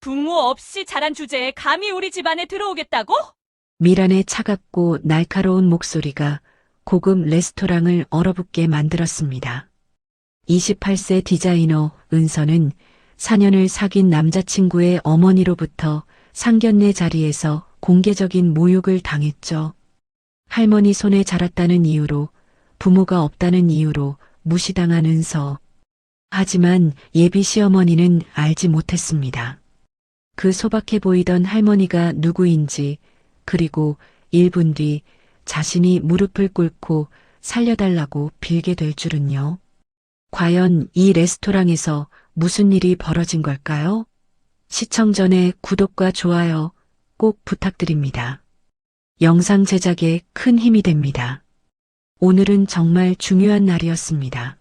부모 없이 자란 주제에 감히 우리 집안에 들어오겠다고? 미란의 차갑고 날카로운 목소리가 고급 레스토랑을 얼어붙게 만들었습니다. 28세 디자이너 은서는 4년을 사귄 남자친구의 어머니로부터 상견례 자리에서 공개적인 모욕을 당했죠. 할머니 손에 자랐다는 이유로, 부모가 없다는 이유로 무시당한 은서. 하지만 예비 시어머니는 알지 못했습니다. 그 소박해 보이던 할머니가 누구인지, 그리고 1분 뒤 자신이 무릎을 꿇고 살려달라고 빌게 될 줄은요. 과연 이 레스토랑에서 무슨 일이 벌어진 걸까요? 시청 전에 구독과 좋아요 꼭 부탁드립니다. 영상 제작에 큰 힘이 됩니다. 오늘은 정말 중요한 날이었습니다.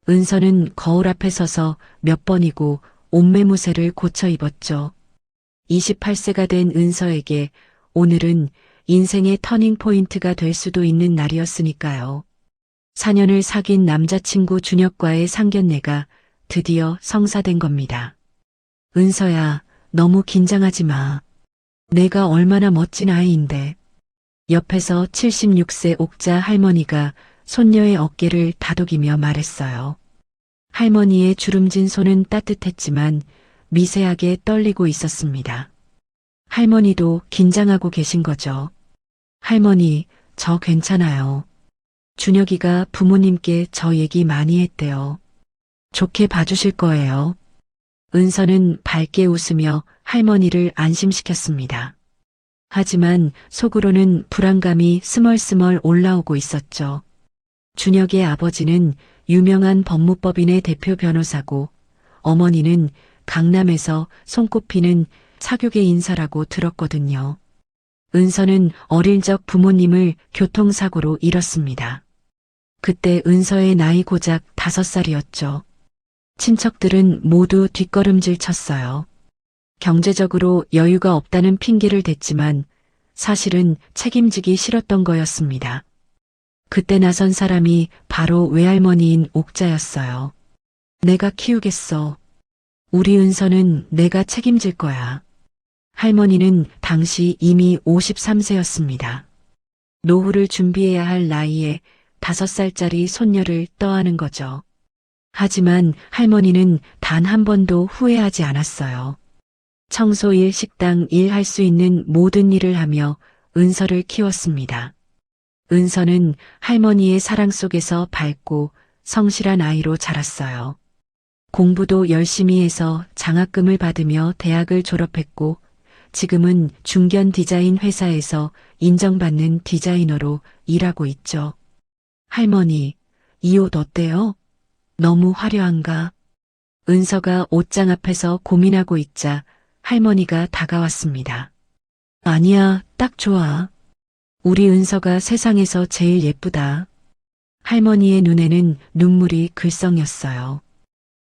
은서는 거울 앞에 서서 몇 번이고 옷매무새를 고쳐 입었죠. 28세가 된 은서에게 오늘은 인생의 터닝 포인트가 될 수도 있는 날이었으니까요. 4년을 사귄 남자친구 준혁과의 상견례가 드디어 성사된 겁니다. 은서야, 너무 긴장하지 마. 내가 얼마나 멋진 아이인데. 옆에서 76세 옥자 할머니가 손녀의 어깨를 다독이며 말했어요. 할머니의 주름진 손은 따뜻했지만 미세하게 떨리고 있었습니다. 할머니도 긴장하고 계신 거죠. 할머니, 저 괜찮아요. 준혁이가 부모님께 저 얘기 많이 했대요. 좋게 봐주실 거예요. 은서는 밝게 웃으며 할머니를 안심시켰습니다. 하지만 속으로는 불안감이 스멀스멀 올라오고 있었죠. 준혁의 아버지는 유명한 법무법인의 대표 변호사고 어머니는 강남에서 손꼽히는 사교계 인사라고 들었거든요. 은서는 어릴 적 부모님을 교통사고로 잃었습니다. 그때 은서의 나이 고작 5살이었죠. 친척들은 모두 뒷걸음질 쳤어요. 경제적으로 여유가 없다는 핑계를 댔지만 사실은 책임지기 싫었던 거였습니다. 그때 나선 사람이 바로 외할머니인 옥자였어요. 내가 키우겠어. 우리 은서는 내가 책임질 거야. 할머니는 당시 이미 53세였습니다. 노후를 준비해야 할 나이에 5살짜리 손녀를 떠안은 거죠. 하지만 할머니는 단 한 번도 후회하지 않았어요. 청소일, 식당 일 할 수 있는 모든 일을 하며 은서를 키웠습니다. 은서는 할머니의 사랑 속에서 밝고 성실한 아이로 자랐어요. 공부도 열심히 해서 장학금을 받으며 대학을 졸업했고 지금은 중견 디자인 회사에서 인정받는 디자이너로 일하고 있죠. 할머니, 이 옷 어때요? 너무 화려한가? 은서가 옷장 앞에서 고민하고 있자 할머니가 다가왔습니다. 아니야, 딱 좋아. 우리 은서가 세상에서 제일 예쁘다. 할머니의 눈에는 눈물이 글썽였어요.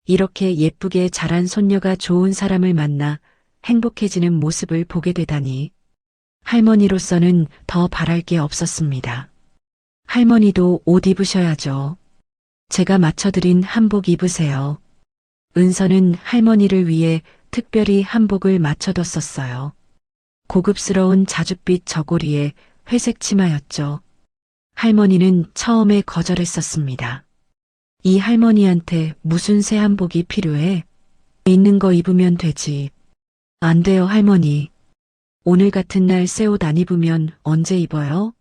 이렇게 예쁘게 자란 손녀가 좋은 사람을 만나 행복해지는 모습을 보게 되다니. 할머니로서는 더 바랄 게 없었습니다. 할머니도 옷 입으셔야죠. 제가 맞춰드린 한복 입으세요. 은서는 할머니를 위해 특별히 한복을 맞춰뒀었어요. 고급스러운 자줏빛 저고리에 회색 치마였죠. 할머니는 처음에 거절했었습니다. 이 할머니한테 무슨 새 한복이 필요해? 있는 거 입으면 되지. 안 돼요, 할머니. 오늘 같은 날 새 옷 안 입으면 언제 입어요?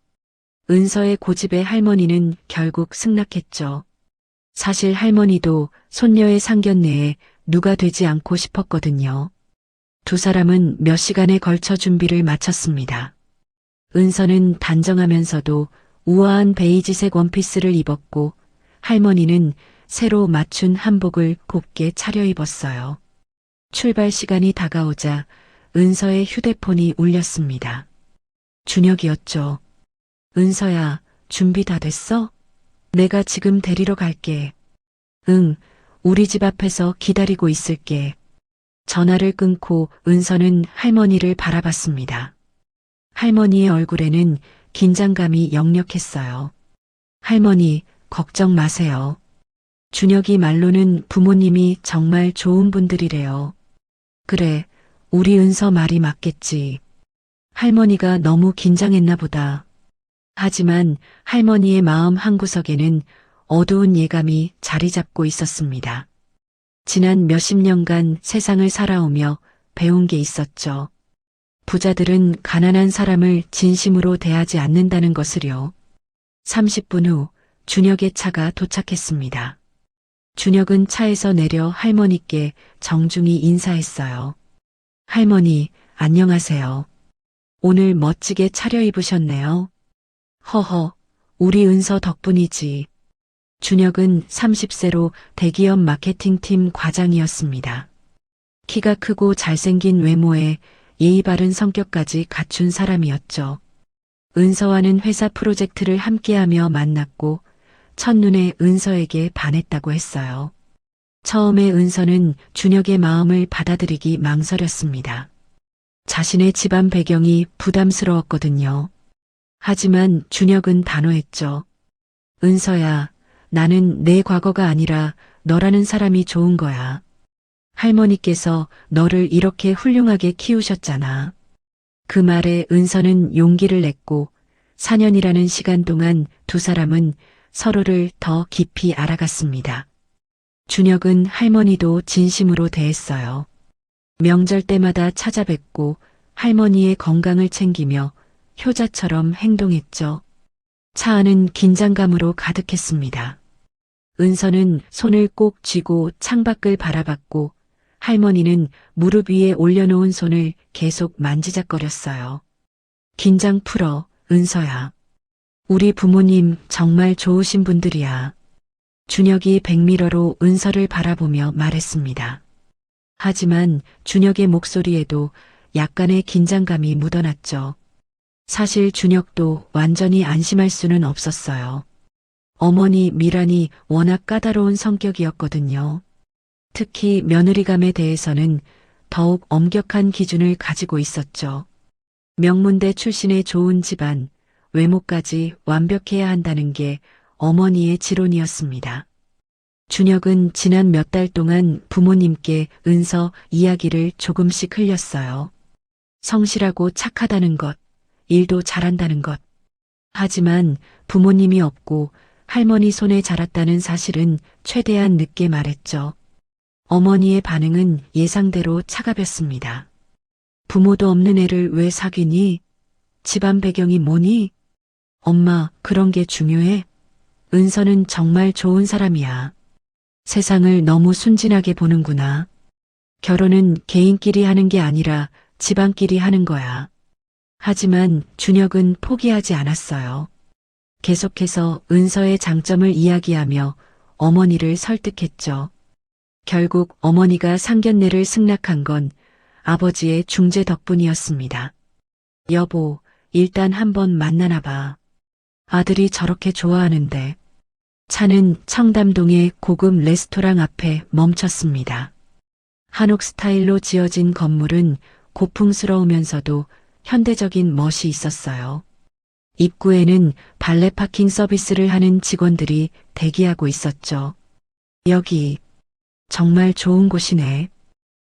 은서의 고집에 할머니는 결국 승낙했죠. 사실 할머니도 손녀의 상견례에 누가 되지 않고 싶었거든요. 두 사람은 몇 시간에 걸쳐 준비를 마쳤습니다. 은서는 단정하면서도 우아한 베이지색 원피스를 입었고 할머니는 새로 맞춘 한복을 곱게 차려입었어요. 출발 시간이 다가오자 은서의 휴대폰이 울렸습니다. 준혁이었죠. 은서야, 준비 다 됐어? 내가 지금 데리러 갈게. 응, 우리 집 앞에서 기다리고 있을게. 전화를 끊고 은서는 할머니를 바라봤습니다. 할머니의 얼굴에는 긴장감이 역력했어요. 할머니, 걱정 마세요. 준혁이 말로는 부모님이 정말 좋은 분들이래요. 그래, 우리 은서 말이 맞겠지. 할머니가 너무 긴장했나 보다. 하지만 할머니의 마음 한구석에는 어두운 예감이 자리 잡고 있었습니다. 지난 몇십 년간 세상을 살아오며 배운 게 있었죠. 부자들은 가난한 사람을 진심으로 대하지 않는다는 것을요. 30분 후 준혁의 차가 도착했습니다. 준혁은 차에서 내려 할머니께 정중히 인사했어요. 할머니, 안녕하세요. 오늘 멋지게 차려입으셨네요. 허허, 우리 은서 덕분이지. 준혁은 30세로 대기업 마케팅팀 과장이었습니다. 키가 크고 잘생긴 외모에 예의 바른 성격까지 갖춘 사람이었죠. 은서와는 회사 프로젝트를 함께하며 만났고 첫눈에 은서에게 반했다고 했어요. 처음에 은서는 준혁의 마음을 받아들이기 망설였습니다. 자신의 집안 배경이 부담스러웠거든요. 하지만 준혁은 단호했죠. 은서야, 나는 내 과거가 아니라 너라는 사람이 좋은 거야. 할머니께서 너를 이렇게 훌륭하게 키우셨잖아. 그 말에 은서는 용기를 냈고 4년이라는 시간 동안 두 사람은 서로를 더 깊이 알아갔습니다. 준혁은 할머니도 진심으로 대했어요. 명절 때마다 찾아뵙고 할머니의 건강을 챙기며 효자처럼 행동했죠. 차 안은 긴장감으로 가득했습니다. 은서는 손을 꼭 쥐고 창밖을 바라봤고 할머니는 무릎 위에 올려놓은 손을 계속 만지작거렸어요. 긴장 풀어, 은서야. 우리 부모님 정말 좋으신 분들이야. 준혁이 백미러로 은서를 바라보며 말했습니다. 하지만 준혁의 목소리에도 약간의 긴장감이 묻어났죠. 사실 준혁도 완전히 안심할 수는 없었어요. 어머니 미란이 워낙 까다로운 성격이었거든요. 특히 며느리감에 대해서는 더욱 엄격한 기준을 가지고 있었죠. 명문대 출신의 좋은 집안, 외모까지 완벽해야 한다는 게 어머니의 지론이었습니다. 준혁은 지난 몇 달 동안 부모님께 은서 이야기를 조금씩 흘렸어요. 성실하고 착하다는 것, 일도 잘한다는 것. 하지만 부모님이 없고 할머니 손에 자랐다는 사실은 최대한 늦게 말했죠. 어머니의 반응은 예상대로 차갑였습니다. 부모도 없는 애를 왜 사귀니? 집안 배경이 뭐니? 엄마, 그런 게 중요해? 은서는 정말 좋은 사람이야. 세상을 너무 순진하게 보는구나. 결혼은 개인끼리 하는 게 아니라 집안끼리 하는 거야. 하지만 준혁은 포기하지 않았어요. 계속해서 은서의 장점을 이야기하며 어머니를 설득했죠. 결국 어머니가 상견례를 승낙한 건 아버지의 중재 덕분이었습니다. 여보, 일단 한번 만나나 봐. 아들이 저렇게 좋아하는데. 차는 청담동의 고급 레스토랑 앞에 멈췄습니다. 한옥 스타일로 지어진 건물은 고풍스러우면서도 현대적인 멋이 있었어요. 입구에는 발레 파킹 서비스를 하는 직원들이 대기하고 있었죠. 여기 정말 좋은 곳이네.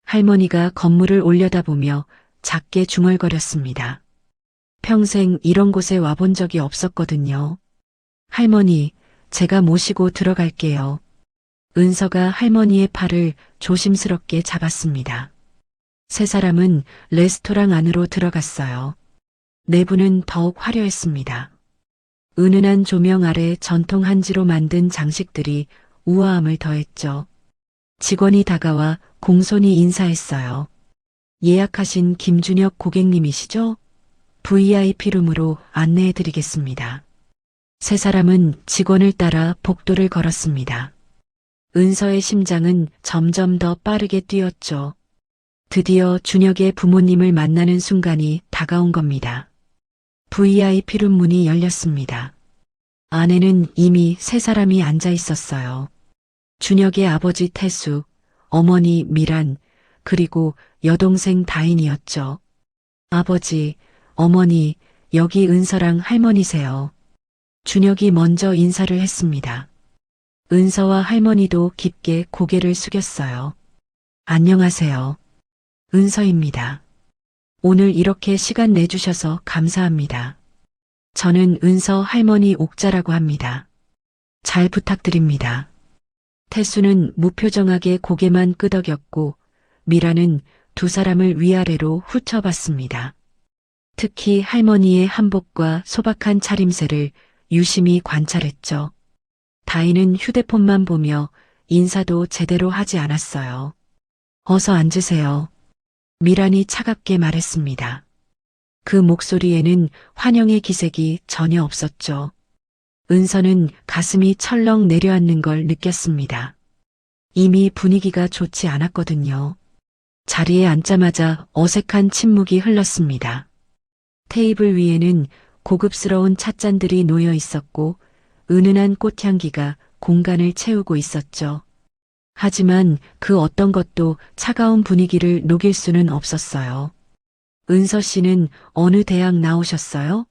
할머니가 건물을 올려다보며 작게 중얼거렸습니다. 평생 이런 곳에 와본 적이 없었거든요. 할머니, 제가 모시고 들어갈게요. 은서가 할머니의 팔을 조심스럽게 잡았습니다. 세 사람은 레스토랑 안으로 들어갔어요. 내부는 더욱 화려했습니다. 은은한 조명 아래 전통 한지로 만든 장식들이 우아함을 더했죠. 직원이 다가와 공손히 인사했어요. 예약하신 김준혁 고객님이시죠? VIP룸으로 안내해드리겠습니다. 세 사람은 직원을 따라 복도를 걸었습니다. 은서의 심장은 점점 더 빠르게 뛰었죠. 드디어 준혁의 부모님을 만나는 순간이 다가온 겁니다. VIP룸 문이 열렸습니다. 안에는 이미 세 사람이 앉아 있었어요. 준혁의 아버지 태수, 어머니 미란, 그리고 여동생 다인이었죠. 아버지, 어머니, 여기 은서랑 할머니세요. 준혁이 먼저 인사를 했습니다. 은서와 할머니도 깊게 고개를 숙였어요. 안녕하세요. 은서입니다. 오늘 이렇게 시간 내주셔서 감사합니다. 저는 은서 할머니 옥자라고 합니다. 잘 부탁드립니다. 태수는 무표정하게 고개만 끄덕였고 미라는 두 사람을 위아래로 훑어봤습니다. 특히 할머니의 한복과 소박한 차림새를 유심히 관찰했죠. 다인은 휴대폰만 보며 인사도 제대로 하지 않았어요. 어서 앉으세요. 미란이 차갑게 말했습니다. 그 목소리에는 환영의 기색이 전혀 없었죠. 은서는 가슴이 철렁 내려앉는 걸 느꼈습니다. 이미 분위기가 좋지 않았거든요. 자리에 앉자마자 어색한 침묵이 흘렀습니다. 테이블 위에는 고급스러운 찻잔들이 놓여 있었고 은은한 꽃향기가 공간을 채우고 있었죠. 하지만 그 어떤 것도 차가운 분위기를 녹일 수는 없었어요. 은서 씨는 어느 대학 나오셨어요?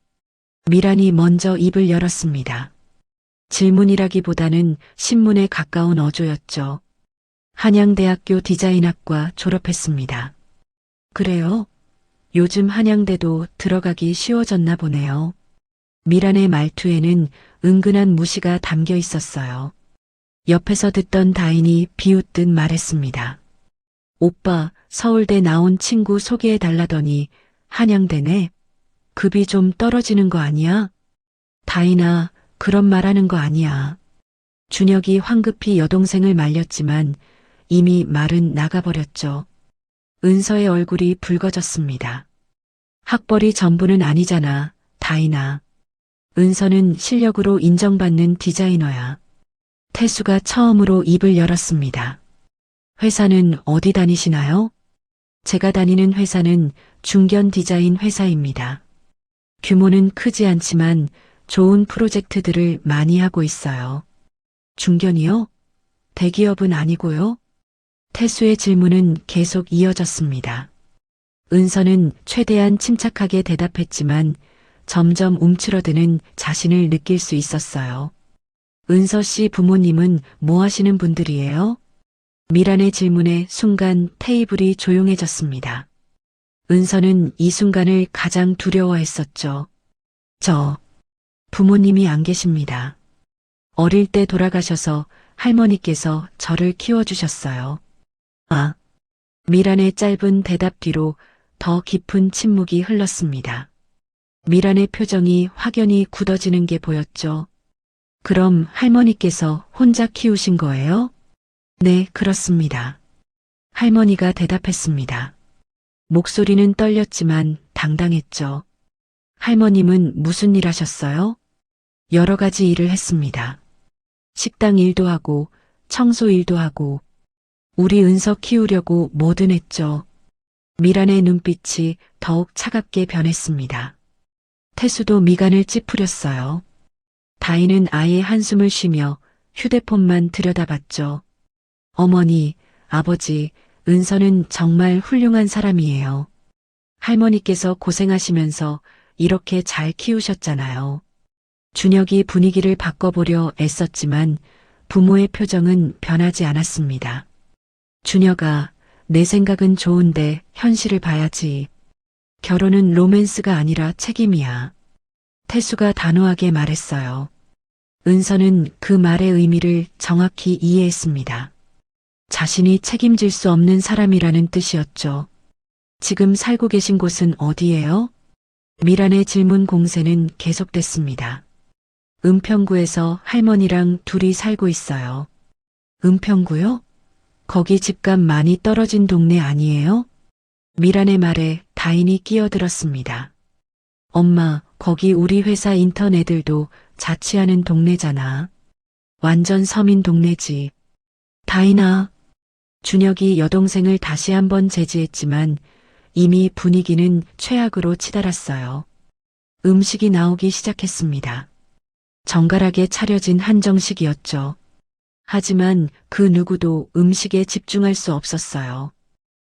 미란이 먼저 입을 열었습니다. 질문이라기보다는 신문에 가까운 어조였죠. 한양대학교 디자인학과 졸업했습니다. 그래요? 요즘 한양대도 들어가기 쉬워졌나 보네요. 미란의 말투에는 은근한 무시가 담겨 있었어요. 옆에서 듣던 다인이 비웃듯 말했습니다. 오빠, 서울대 나온 친구 소개해 달라더니 한양대네? 급이 좀 떨어지는 거 아니야? 다인아, 그런 말 하는 거 아니야. 준혁이 황급히 여동생을 말렸지만 이미 말은 나가버렸죠. 은서의 얼굴이 붉어졌습니다. 학벌이 전부는 아니잖아, 다인아. 은서는 실력으로 인정받는 디자이너야. 태수가 처음으로 입을 열었습니다. 회사는 어디 다니시나요? 제가 다니는 회사는 중견 디자인 회사입니다. 규모는 크지 않지만 좋은 프로젝트들을 많이 하고 있어요. 중견이요? 대기업은 아니고요? 태수의 질문은 계속 이어졌습니다. 은서는 최대한 침착하게 대답했지만 점점 움츠러드는 자신을 느낄 수 있었어요. 은서 씨 부모님은 뭐 하시는 분들이에요? 미란의 질문에 순간 테이블이 조용해졌습니다. 은서는 이 순간을 가장 두려워했었죠. 부모님이 안 계십니다. 어릴 때 돌아가셔서 할머니께서 저를 키워주셨어요. 아, 미란의 짧은 대답 뒤로 더 깊은 침묵이 흘렀습니다. 미란의 표정이 확연히 굳어지는 게 보였죠. 그럼 할머니께서 혼자 키우신 거예요? 네, 그렇습니다. 할머니가 대답했습니다. 목소리는 떨렸지만 당당했죠. 할머님은 무슨 일 하셨어요? 여러 가지 일을 했습니다. 식당 일도 하고 청소 일도 하고 우리 은서 키우려고 뭐든 했죠. 미란의 눈빛이 더욱 차갑게 변했습니다. 태수도 미간을 찌푸렸어요. 다인은 아예 한숨을 쉬며 휴대폰만 들여다봤죠. 어머니, 아버지, 은서는 정말 훌륭한 사람이에요. 할머니께서 고생하시면서 이렇게 잘 키우셨잖아요. 준혁이 분위기를 바꿔보려 애썼지만 부모의 표정은 변하지 않았습니다. 준혁아, 내 생각은 좋은데 현실을 봐야지. 결혼은 로맨스가 아니라 책임이야. 태수가 단호하게 말했어요. 은서는 그 말의 의미를 정확히 이해했습니다. 자신이 책임질 수 없는 사람이라는 뜻이었죠. 지금 살고 계신 곳은 어디예요? 미란의 질문 공세는 계속됐습니다. 은평구에서 할머니랑 둘이 살고 있어요. 은평구요? 거기 집값 많이 떨어진 동네 아니에요? 미란의 말에 다인이 끼어들었습니다. 엄마, 거기 우리 회사 인턴 애들도 자취하는 동네잖아. 완전 서민 동네지. 다인아. 준혁이 여동생을 다시 한번 제지했지만 이미 분위기는 최악으로 치달았어요. 음식이 나오기 시작했습니다. 정갈하게 차려진 한정식이었죠. 하지만 그 누구도 음식에 집중할 수 없었어요.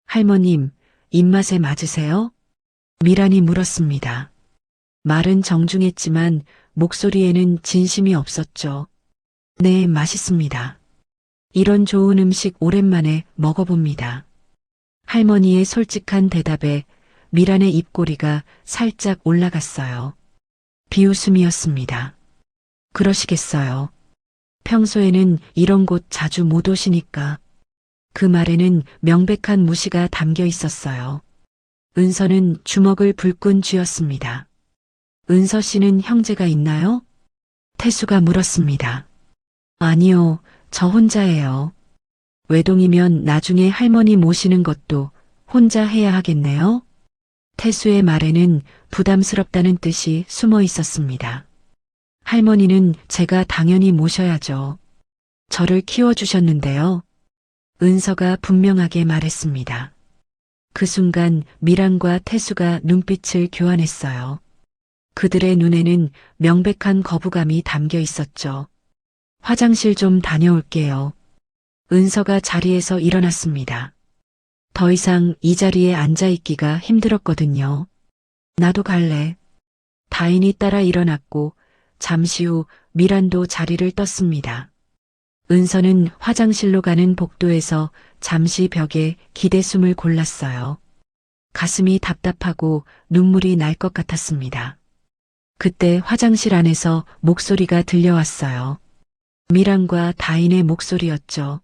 할머님, 입맛에 맞으세요? 미란이 물었습니다. 말은 정중했지만 목소리에는 진심이 없었죠. 네, 맛있습니다. 이런 좋은 음식 오랜만에 먹어봅니다. 할머니의 솔직한 대답에 미란의 입꼬리가 살짝 올라갔어요. 비웃음이었습니다. 그러시겠어요. 평소에는 이런 곳 자주 못 오시니까. 그 말에는 명백한 무시가 담겨 있었어요. 은서는 주먹을 불끈 쥐었습니다. 은서 씨는 형제가 있나요? 태수가 물었습니다. 아니요, 저 혼자예요. 외동이면 나중에 할머니 모시는 것도 혼자 해야 하겠네요. 태수의 말에는 부담스럽다는 뜻이 숨어 있었습니다. 할머니는 제가 당연히 모셔야죠. 저를 키워주셨는데요. 은서가 분명하게 말했습니다. 그 순간 미란과 태수가 눈빛을 교환했어요. 그들의 눈에는 명백한 거부감이 담겨 있었죠. 화장실 좀 다녀올게요. 은서가 자리에서 일어났습니다. 더 이상 이 자리에 앉아있기가 힘들었거든요. 나도 갈래. 다인이 따라 일어났고 잠시 후 미란도 자리를 떴습니다. 은서는 화장실로 가는 복도에서 잠시 벽에 기대숨을 골랐어요. 가슴이 답답하고 눈물이 날 것 같았습니다. 그때 화장실 안에서 목소리가 들려왔어요. 미란과 다인의 목소리였죠.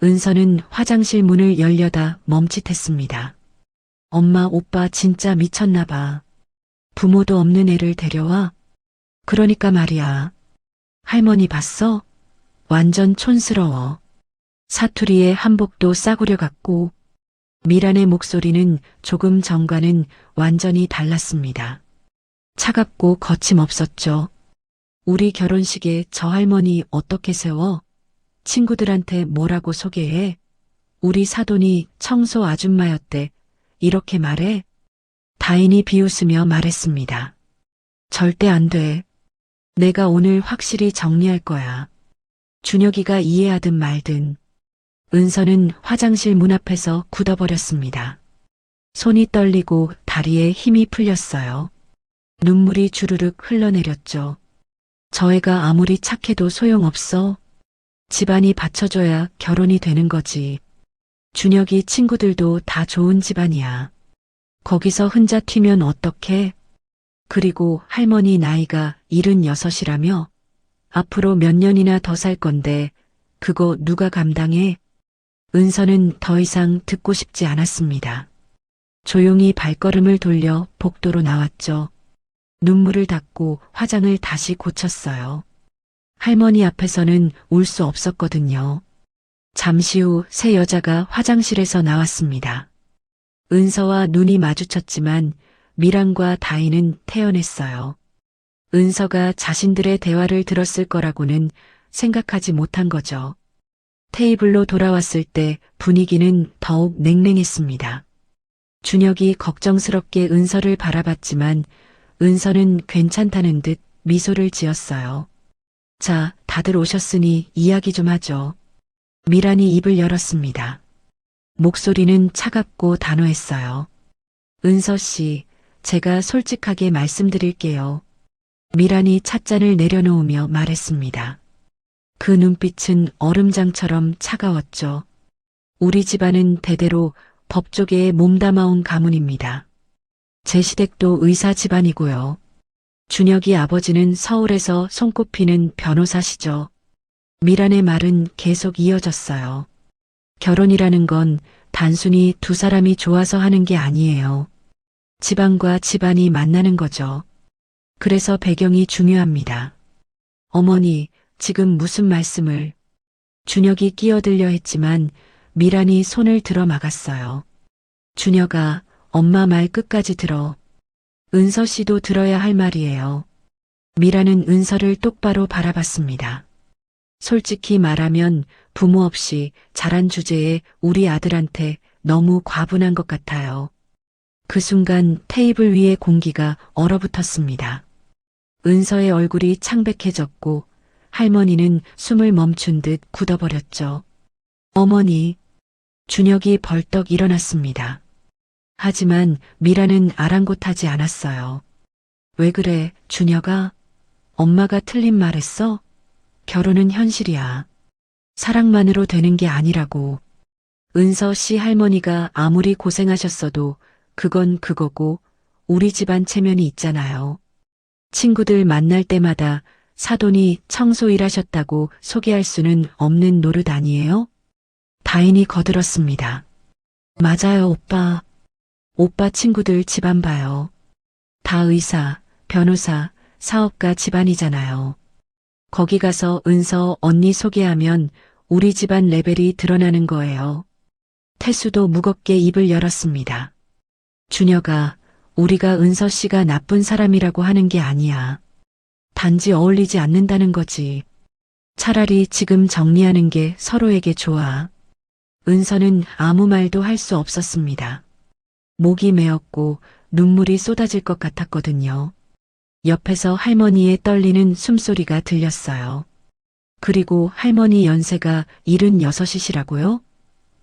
은서는 화장실 문을 열려다 멈칫했습니다. 엄마, 오빠 진짜 미쳤나 봐. 부모도 없는 애를 데려와? 그러니까 말이야. 할머니 봤어? 완전 촌스러워. 사투리에 한복도 싸구려 같고. 미란의 목소리는 조금 전과는 완전히 달랐습니다. 차갑고 거침없었죠. 우리 결혼식에 저 할머니 어떻게 세워? 친구들한테 뭐라고 소개해? 우리 사돈이 청소 아줌마였대. 이렇게 말해? 다인이 비웃으며 말했습니다. 절대 안 돼. 내가 오늘 확실히 정리할 거야. 준혁이가 이해하든 말든. 은서는 화장실 문 앞에서 굳어버렸습니다. 손이 떨리고 다리에 힘이 풀렸어요. 눈물이 주르륵 흘러내렸죠. 저 애가 아무리 착해도 소용없어. 집안이 받쳐줘야 결혼이 되는 거지. 준혁이 친구들도 다 좋은 집안이야. 거기서 혼자 튀면 어떡해? 그리고 할머니 나이가 76이라며? 앞으로 몇 년이나 더 살 건데 그거 누가 감당해? 은서는 더 이상 듣고 싶지 않았습니다. 조용히 발걸음을 돌려 복도로 나왔죠. 눈물을 닦고 화장을 다시 고쳤어요. 할머니 앞에서는 울 수 없었거든요. 잠시 후 세 여자가 화장실에서 나왔습니다. 은서와 눈이 마주쳤지만 미란과 다인은 태연했어요. 은서가 자신들의 대화를 들었을 거라고는 생각하지 못한 거죠. 테이블로 돌아왔을 때 분위기는 더욱 냉랭했습니다. 준혁이 걱정스럽게 은서를 바라봤지만 은서는 괜찮다는 듯 미소를 지었어요. 자, 다들 오셨으니 이야기 좀 하죠. 미란이 입을 열었습니다. 목소리는 차갑고 단호했어요. 은서 씨, 제가 솔직하게 말씀드릴게요. 미란이 찻잔을 내려놓으며 말했습니다. 그 눈빛은 얼음장처럼 차가웠죠. 우리 집안은 대대로 법조계에 몸담아온 가문입니다. 제 시댁도 의사 집안이고요. 준혁이 아버지는 서울에서 손꼽히는 변호사시죠. 미란의 말은 계속 이어졌어요. 결혼이라는 건 단순히 두 사람이 좋아서 하는 게 아니에요. 집안과 집안이 만나는 거죠. 그래서 배경이 중요합니다. 어머니, 지금 무슨 말씀을? 준혁이 끼어들려 했지만 미란이 손을 들어 막았어요. 준혁아, 엄마 말 끝까지 들어. 은서 씨도 들어야 할 말이에요. 미란은 은서를 똑바로 바라봤습니다. 솔직히 말하면 부모 없이 자란 주제에 우리 아들한테 너무 과분한 것 같아요. 그 순간 테이블 위의 공기가 얼어붙었습니다. 은서의 얼굴이 창백해졌고 할머니는 숨을 멈춘 듯 굳어버렸죠. 어머니, 준혁이 벌떡 일어났습니다. 하지만 미라는 아랑곳하지 않았어요. 왜 그래, 준혁아? 엄마가 틀린 말했어? 결혼은 현실이야. 사랑만으로 되는 게 아니라고. 은서 씨 할머니가 아무리 고생하셨어도 그건 그거고 우리 집안 체면이 있잖아요. 친구들 만날 때마다 사돈이 청소 일하셨다고 소개할 수는 없는 노릇 아니에요? 다인이 거들었습니다. 맞아요, 오빠. 오빠 친구들 집안 봐요. 다 의사, 변호사, 사업가 집안이잖아요. 거기 가서 은서 언니 소개하면 우리 집안 레벨이 드러나는 거예요. 태수도 무겁게 입을 열었습니다. 준혁아, 우리가 은서 씨가 나쁜 사람이라고 하는 게 아니야. 단지 어울리지 않는다는 거지. 차라리 지금 정리하는 게 서로에게 좋아. 은서는 아무 말도 할 수 없었습니다. 목이 메었고 눈물이 쏟아질 것 같았거든요. 옆에서 할머니의 떨리는 숨소리가 들렸어요. 그리고 할머니 연세가 76이시라고요?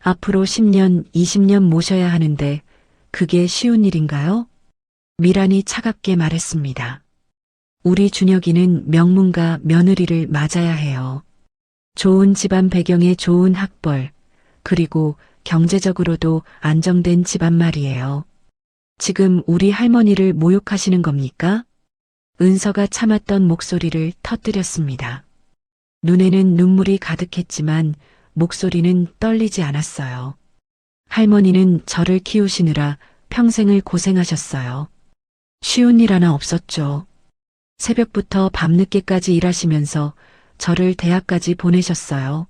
앞으로 10년, 20년 모셔야 하는데 그게 쉬운 일인가요? 미란이 차갑게 말했습니다. 우리 준혁이는 명문가 며느리를 맞아야 해요. 좋은 집안 배경에 좋은 학벌, 그리고 경제적으로도 안정된 집안 말이에요. 지금 우리 할머니를 모욕하시는 겁니까? 은서가 참았던 목소리를 터뜨렸습니다. 눈에는 눈물이 가득했지만 목소리는 떨리지 않았어요. 할머니는 저를 키우시느라 평생을 고생하셨어요. 쉬운 일 하나 없었죠. 새벽부터 밤늦게까지 일하시면서 저를 대학까지 보내셨어요.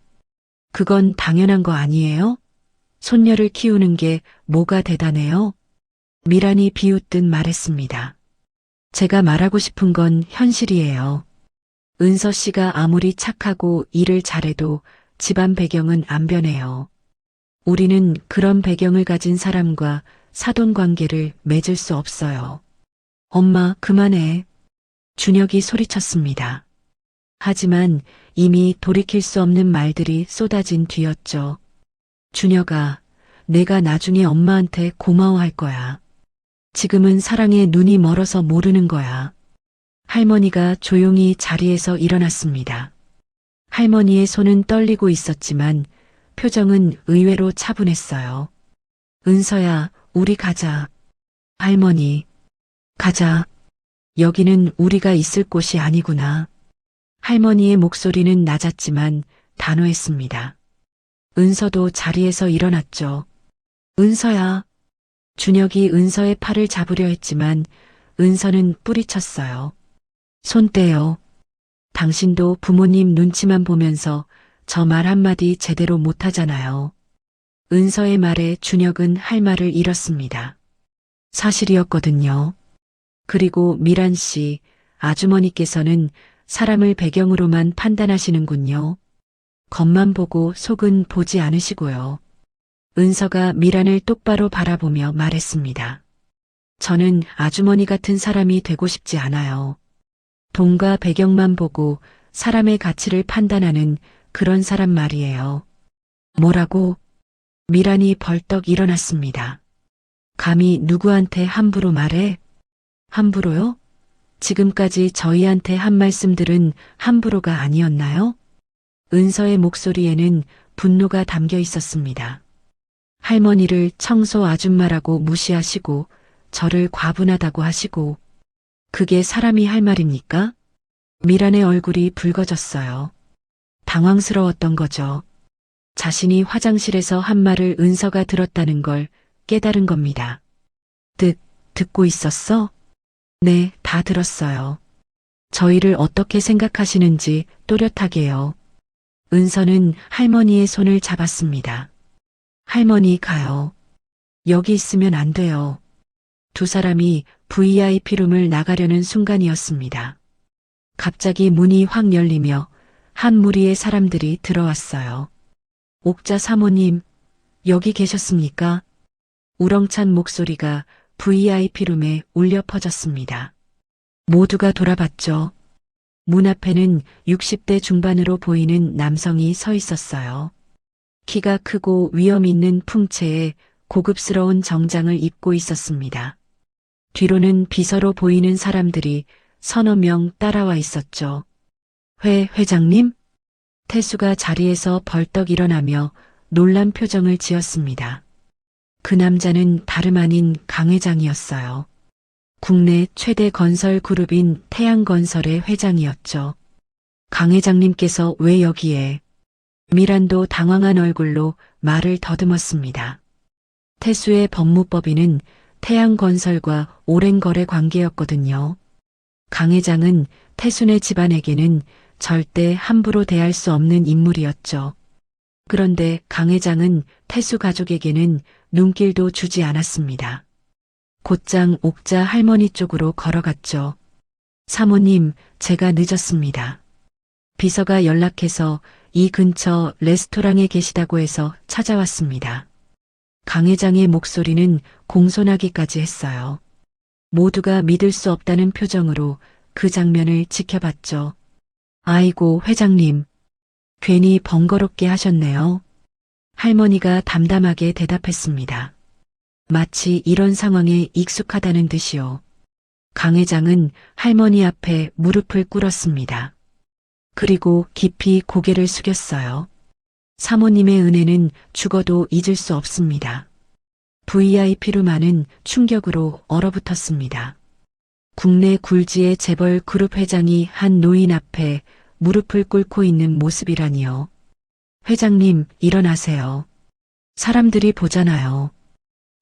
그건 당연한 거 아니에요? 손녀를 키우는 게 뭐가 대단해요? 미란이 비웃듯 말했습니다. 제가 말하고 싶은 건 현실이에요. 은서 씨가 아무리 착하고 일을 잘해도 집안 배경은 안 변해요. 우리는 그런 배경을 가진 사람과 사돈 관계를 맺을 수 없어요. 엄마, 그만해. 준혁이 소리쳤습니다. 하지만 이미 돌이킬 수 없는 말들이 쏟아진 뒤였죠. 준혁아, 내가 나중에 엄마한테 고마워할 거야. 지금은 사랑에 눈이 멀어서 모르는 거야. 할머니가 조용히 자리에서 일어났습니다. 할머니의 손은 떨리고 있었지만 표정은 의외로 차분했어요. 은서야, 우리 가자. 할머니, 가자. 여기는 우리가 있을 곳이 아니구나. 할머니의 목소리는 낮았지만 단호했습니다. 은서도 자리에서 일어났죠. 은서야. 준혁이 은서의 팔을 잡으려 했지만 은서는 뿌리쳤어요. 손 떼요. 당신도 부모님 눈치만 보면서 저 말 한마디 제대로 못하잖아요. 은서의 말에 준혁은 할 말을 잃었습니다. 사실이었거든요. 그리고 미란 씨, 아주머니께서는 사람을 배경으로만 판단하시는군요. 겉만 보고 속은 보지 않으시고요. 은서가 미란을 똑바로 바라보며 말했습니다. 저는 아주머니 같은 사람이 되고 싶지 않아요. 돈과 배경만 보고 사람의 가치를 판단하는 그런 사람 말이에요. 뭐라고? 미란이 벌떡 일어났습니다. 감히 누구한테 함부로 말해? 함부로요? 지금까지 저희한테 한 말씀들은 함부로가 아니었나요? 은서의 목소리에는 분노가 담겨 있었습니다. 할머니를 청소 아줌마라고 무시하시고 저를 과분하다고 하시고 그게 사람이 할 말입니까? 미란의 얼굴이 붉어졌어요. 당황스러웠던 거죠. 자신이 화장실에서 한 말을 은서가 들었다는 걸 깨달은 겁니다. 듣고 있었어? 네, 다 들었어요. 저희를 어떻게 생각하시는지 또렷하게요. 은서는 할머니의 손을 잡았습니다. 할머니 가요. 여기 있으면 안 돼요. 두 사람이 VIP룸을 나가려는 순간이었습니다. 갑자기 문이 확 열리며 한 무리의 사람들이 들어왔어요. 옥자 사모님, 여기 계셨습니까? 우렁찬 목소리가 VIP룸에 울려 퍼졌습니다. 모두가 돌아봤죠. 문 앞에는 60대 중반으로 보이는 남성이 서 있었어요. 키가 크고 위험 있는 풍채에 고급스러운 정장을 입고 있었습니다. 뒤로는 비서로 보이는 사람들이 서너 명 따라와 있었죠. 회장님? 태수가 자리에서 벌떡 일어나며 놀란 표정을 지었습니다. 그 남자는 다름 아닌 강 회장이었어요. 국내 최대 건설 그룹인 태양건설의 회장이었죠. 강 회장님께서 왜 여기에? 미란도 당황한 얼굴로 말을 더듬었습니다. 태수의 법무법인은 태양건설과 오랜 거래 관계였거든요. 강 회장은 태순의 집안에게는 절대 함부로 대할 수 없는 인물이었죠. 그런데 강 회장은 태수 가족에게는 눈길도 주지 않았습니다. 곧장 옥자 할머니 쪽으로 걸어갔죠. 사모님, 제가 늦었습니다. 비서가 연락해서 이 근처 레스토랑에 계시다고 해서 찾아왔습니다. 강 회장의 목소리는 공손하기까지 했어요. 모두가 믿을 수 없다는 표정으로 그 장면을 지켜봤죠. 아이고, 회장님. 괜히 번거롭게 하셨네요. 할머니가 담담하게 대답했습니다. 마치 이런 상황에 익숙하다는 듯이요. 강 회장은 할머니 앞에 무릎을 꿇었습니다. 그리고 깊이 고개를 숙였어요. 사모님의 은혜는 죽어도 잊을 수 없습니다. VIP로 많은 충격으로 얼어붙었습니다. 국내 굴지의 재벌 그룹 회장이 한 노인 앞에 무릎을 꿇고 있는 모습이라니요. 회장님, 일어나세요. 사람들이 보잖아요.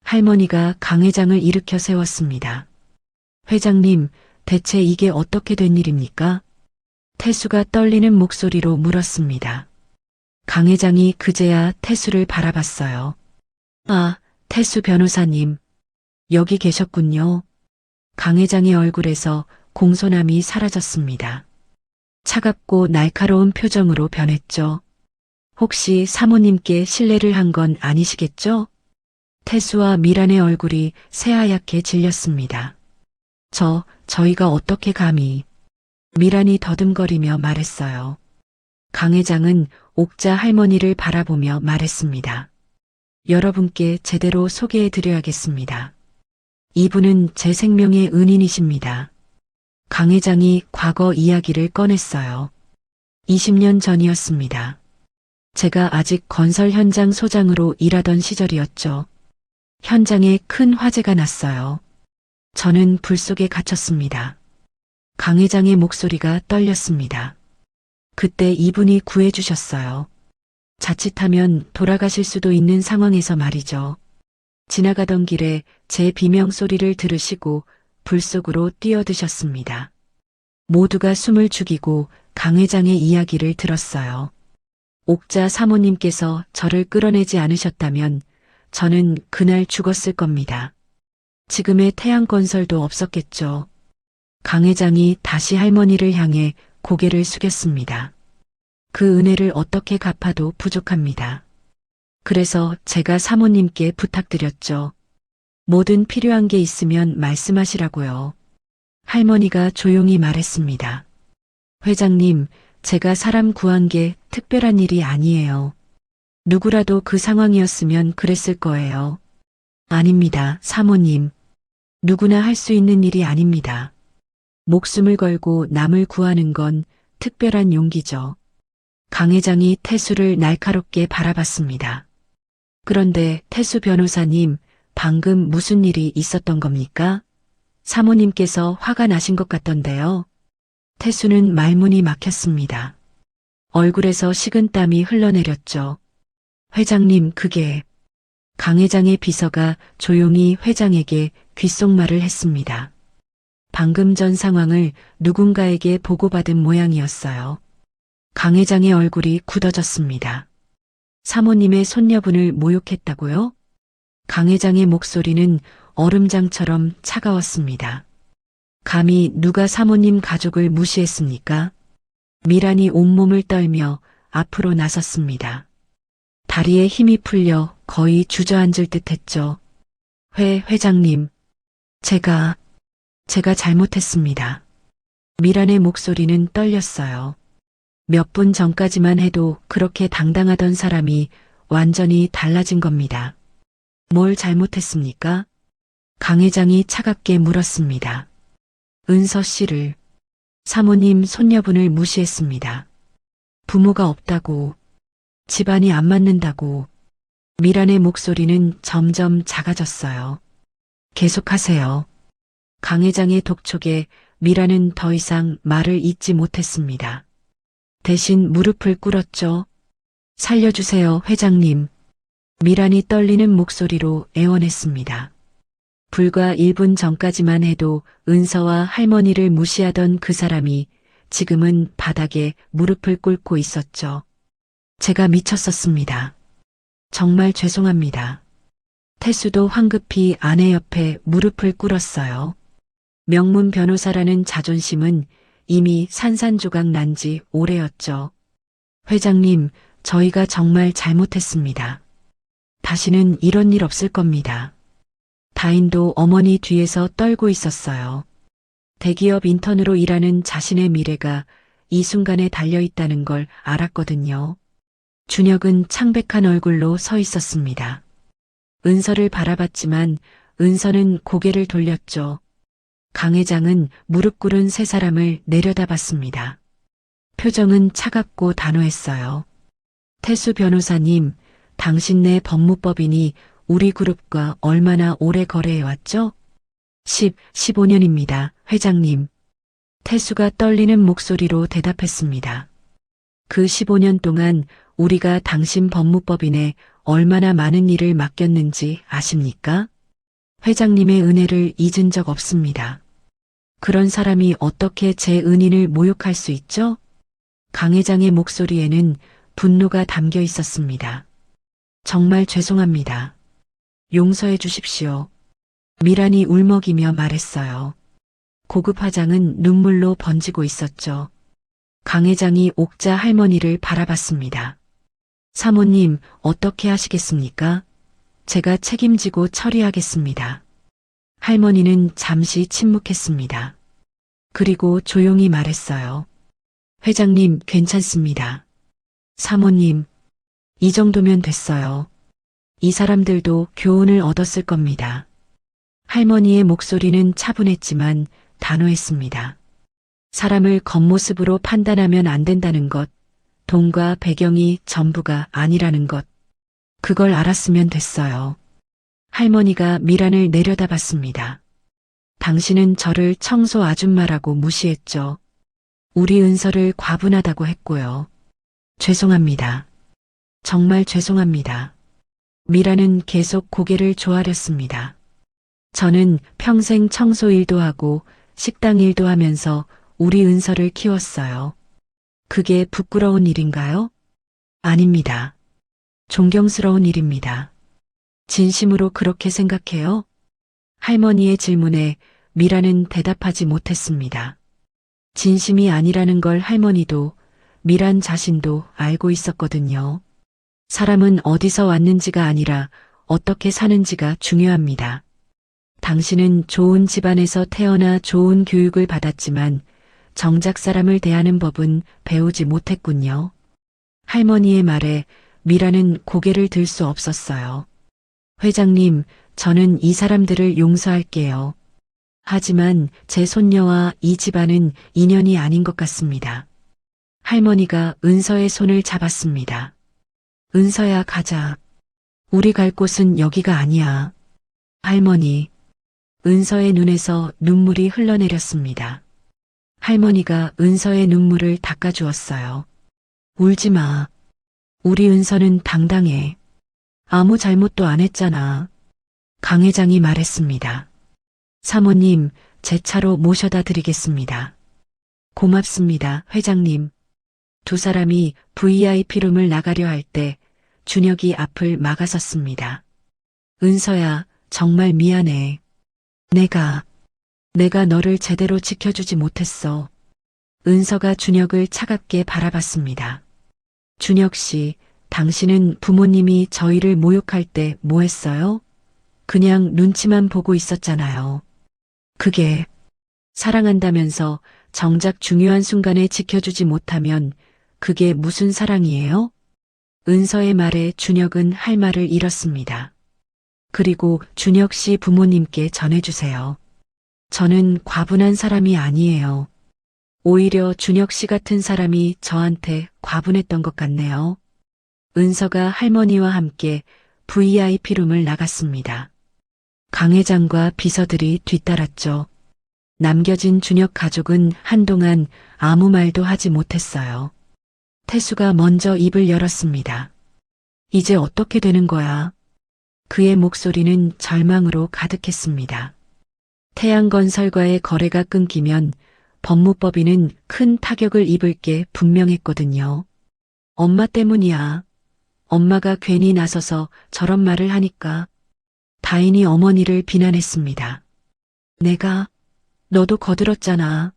할머니가 강 회장을 일으켜 세웠습니다. 회장님, 대체 이게 어떻게 된 일입니까? 태수가 떨리는 목소리로 물었습니다. 강 회장이 그제야 태수를 바라봤어요. 아, 태수 변호사님. 여기 계셨군요. 강 회장의 얼굴에서 공손함이 사라졌습니다. 차갑고 날카로운 표정으로 변했죠. 혹시 사모님께 실례를 한 건 아니시겠죠? 태수와 미란의 얼굴이 새하얗게 질렸습니다. 저희가 어떻게 감히. 미란이 더듬거리며 말했어요. 강 회장은 옥자 할머니를 바라보며 말했습니다. 여러분께 제대로 소개해드려야겠습니다. 이분은 제 생명의 은인이십니다. 강 회장이 과거 이야기를 꺼냈어요. 20년 전이었습니다. 제가 아직 건설 현장 소장으로 일하던 시절이었죠. 현장에 큰 화재가 났어요. 저는 불 속에 갇혔습니다. 강 회장의 목소리가 떨렸습니다. 그때 이분이 구해주셨어요. 자칫하면 돌아가실 수도 있는 상황에서 말이죠. 지나가던 길에 제 비명 소리를 들으시고 불 속으로 뛰어드셨습니다. 모두가 숨을 죽이고 강 회장의 이야기를 들었어요. 옥자 사모님께서 저를 끌어내지 않으셨다면 저는 그날 죽었을 겁니다. 지금의 태양건설도 없었겠죠. 강 회장이 다시 할머니를 향해 고개를 숙였습니다. 그 은혜를 어떻게 갚아도 부족합니다. 그래서 제가 사모님께 부탁드렸죠. 뭐든 필요한 게 있으면 말씀하시라고요. 할머니가 조용히 말했습니다. 회장님, 제가 사람 구한 게 특별한 일이 아니에요. 누구라도 그 상황이었으면 그랬을 거예요. 아닙니다, 사모님. 누구나 할 수 있는 일이 아닙니다. 목숨을 걸고 남을 구하는 건 특별한 용기죠. 강 회장이 태수를 날카롭게 바라봤습니다. 그런데 태수 변호사님, 방금 무슨 일이 있었던 겁니까? 사모님께서 화가 나신 것 같던데요. 태수는 말문이 막혔습니다. 얼굴에서 식은땀이 흘러내렸죠. 회장님, 그게... 강 회장의 비서가 조용히 회장에게 귓속말을 했습니다. 방금 전 상황을 누군가에게 보고받은 모양이었어요. 강 회장의 얼굴이 굳어졌습니다. 사모님의 손녀분을 모욕했다고요? 강 회장의 목소리는 얼음장처럼 차가웠습니다. 감히 누가 사모님 가족을 무시했습니까? 미란이 온몸을 떨며 앞으로 나섰습니다. 다리에 힘이 풀려 거의 주저앉을 듯 했죠. 회장님, 제가 잘못했습니다. 미란의 목소리는 떨렸어요. 몇 분 전까지만 해도 그렇게 당당하던 사람이 완전히 달라진 겁니다. 뭘 잘못했습니까? 강 회장이 차갑게 물었습니다. 은서 씨를, 사모님 손녀분을 무시했습니다. 부모가 없다고, 집안이 안 맞는다고, 미란의 목소리는 점점 작아졌어요. 계속하세요. 강 회장의 독촉에 미란은 더 이상 말을 잇지 못했습니다. 대신 무릎을 꿇었죠. 살려주세요, 회장님. 미란이 떨리는 목소리로 애원했습니다. 불과 1분 전까지만 해도 은서와 할머니를 무시하던 그 사람이 지금은 바닥에 무릎을 꿇고 있었죠. 제가 미쳤었습니다. 정말 죄송합니다. 태수도 황급히 아내 옆에 무릎을 꿇었어요. 명문 변호사라는 자존심은 이미 산산조각 난 지 오래였죠. 회장님, 저희가 정말 잘못했습니다. 다시는 이런 일 없을 겁니다. 다인도 어머니 뒤에서 떨고 있었어요. 대기업 인턴으로 일하는 자신의 미래가 이 순간에 달려있다는 걸 알았거든요. 준혁은 창백한 얼굴로 서 있었습니다. 은서를 바라봤지만 은서는 고개를 돌렸죠. 강 회장은 무릎 꿇은 세 사람을 내려다봤습니다. 표정은 차갑고 단호했어요. 태수 변호사님, 당신네 법무법인이 우리 그룹과 얼마나 오래 거래해왔죠? 15년입니다, 회장님. 태수가 떨리는 목소리로 대답했습니다. 그 15년 동안 우리가 당신 법무법인에 얼마나 많은 일을 맡겼는지 아십니까? 회장님의 은혜를 잊은 적 없습니다. 그런 사람이 어떻게 제 은인을 모욕할 수 있죠? 강 회장의 목소리에는 분노가 담겨 있었습니다. 정말 죄송합니다. 용서해 주십시오. 미란이 울먹이며 말했어요. 고급 화장은 눈물로 번지고 있었죠. 강 회장이 옥자 할머니를 바라봤습니다. 사모님, 어떻게 하시겠습니까? 제가 책임지고 처리하겠습니다. 할머니는 잠시 침묵했습니다. 그리고 조용히 말했어요. 회장님, 괜찮습니다. 사모님, 이 정도면 됐어요. 이 사람들도 교훈을 얻었을 겁니다. 할머니의 목소리는 차분했지만 단호했습니다. 사람을 겉모습으로 판단하면 안 된다는 것, 돈과 배경이 전부가 아니라는 것, 그걸 알았으면 됐어요. 할머니가 미란을 내려다봤습니다. 당신은 저를 청소 아줌마라고 무시했죠. 우리 은서를 과분하다고 했고요. 죄송합니다. 정말 죄송합니다. 미란은 계속 고개를 조아렸습니다. 저는 평생 청소 일도 하고 식당 일도 하면서 우리 은서를 키웠어요. 그게 부끄러운 일인가요? 아닙니다. 존경스러운 일입니다. 진심으로 그렇게 생각해요? 할머니의 질문에 미란은 대답하지 못했습니다. 진심이 아니라는 걸 할머니도 미란 자신도 알고 있었거든요. 사람은 어디서 왔는지가 아니라 어떻게 사는지가 중요합니다. 당신은 좋은 집안에서 태어나 좋은 교육을 받았지만 정작 사람을 대하는 법은 배우지 못했군요. 할머니의 말에 미라는 고개를 들 수 없었어요. 회장님, 저는 이 사람들을 용서할게요. 하지만 제 손녀와 이 집안은 인연이 아닌 것 같습니다. 할머니가 은서의 손을 잡았습니다. 은서야, 가자. 우리 갈 곳은 여기가 아니야. 할머니. 은서의 눈에서 눈물이 흘러내렸습니다. 할머니가 은서의 눈물을 닦아주었어요. 울지 마. 우리 은서는 당당해. 아무 잘못도 안 했잖아. 강 회장이 말했습니다. 사모님, 제 차로 모셔다 드리겠습니다. 고맙습니다, 회장님. 두 사람이 VIP룸을 나가려 할 때 준혁이 앞을 막아섰습니다. 은서야, 정말 미안해. 내가 너를 제대로 지켜주지 못했어. 은서가 준혁을 차갑게 바라봤습니다. 준혁 씨, 당신은 부모님이 저희를 모욕할 때 뭐 했어요? 그냥 눈치만 보고 있었잖아요. 그게 사랑한다면서 정작 중요한 순간에 지켜주지 못하면 그게 무슨 사랑이에요? 은서의 말에 준혁은 할 말을 잃었습니다. 그리고 준혁 씨 부모님께 전해주세요. 저는 과분한 사람이 아니에요. 오히려 준혁 씨 같은 사람이 저한테 과분했던 것 같네요. 은서가 할머니와 함께 VIP룸을 나갔습니다. 강 회장과 비서들이 뒤따랐죠. 남겨진 준혁 가족은 한동안 아무 말도 하지 못했어요. 태수가 먼저 입을 열었습니다. 이제 어떻게 되는 거야? 그의 목소리는 절망으로 가득했습니다. 태양건설과의 거래가 끊기면 법무법인은 큰 타격을 입을 게 분명했거든요. 엄마 때문이야. 엄마가 괜히 나서서 저런 말을 하니까. 다인이 어머니를 비난했습니다. 너도 거들었잖아.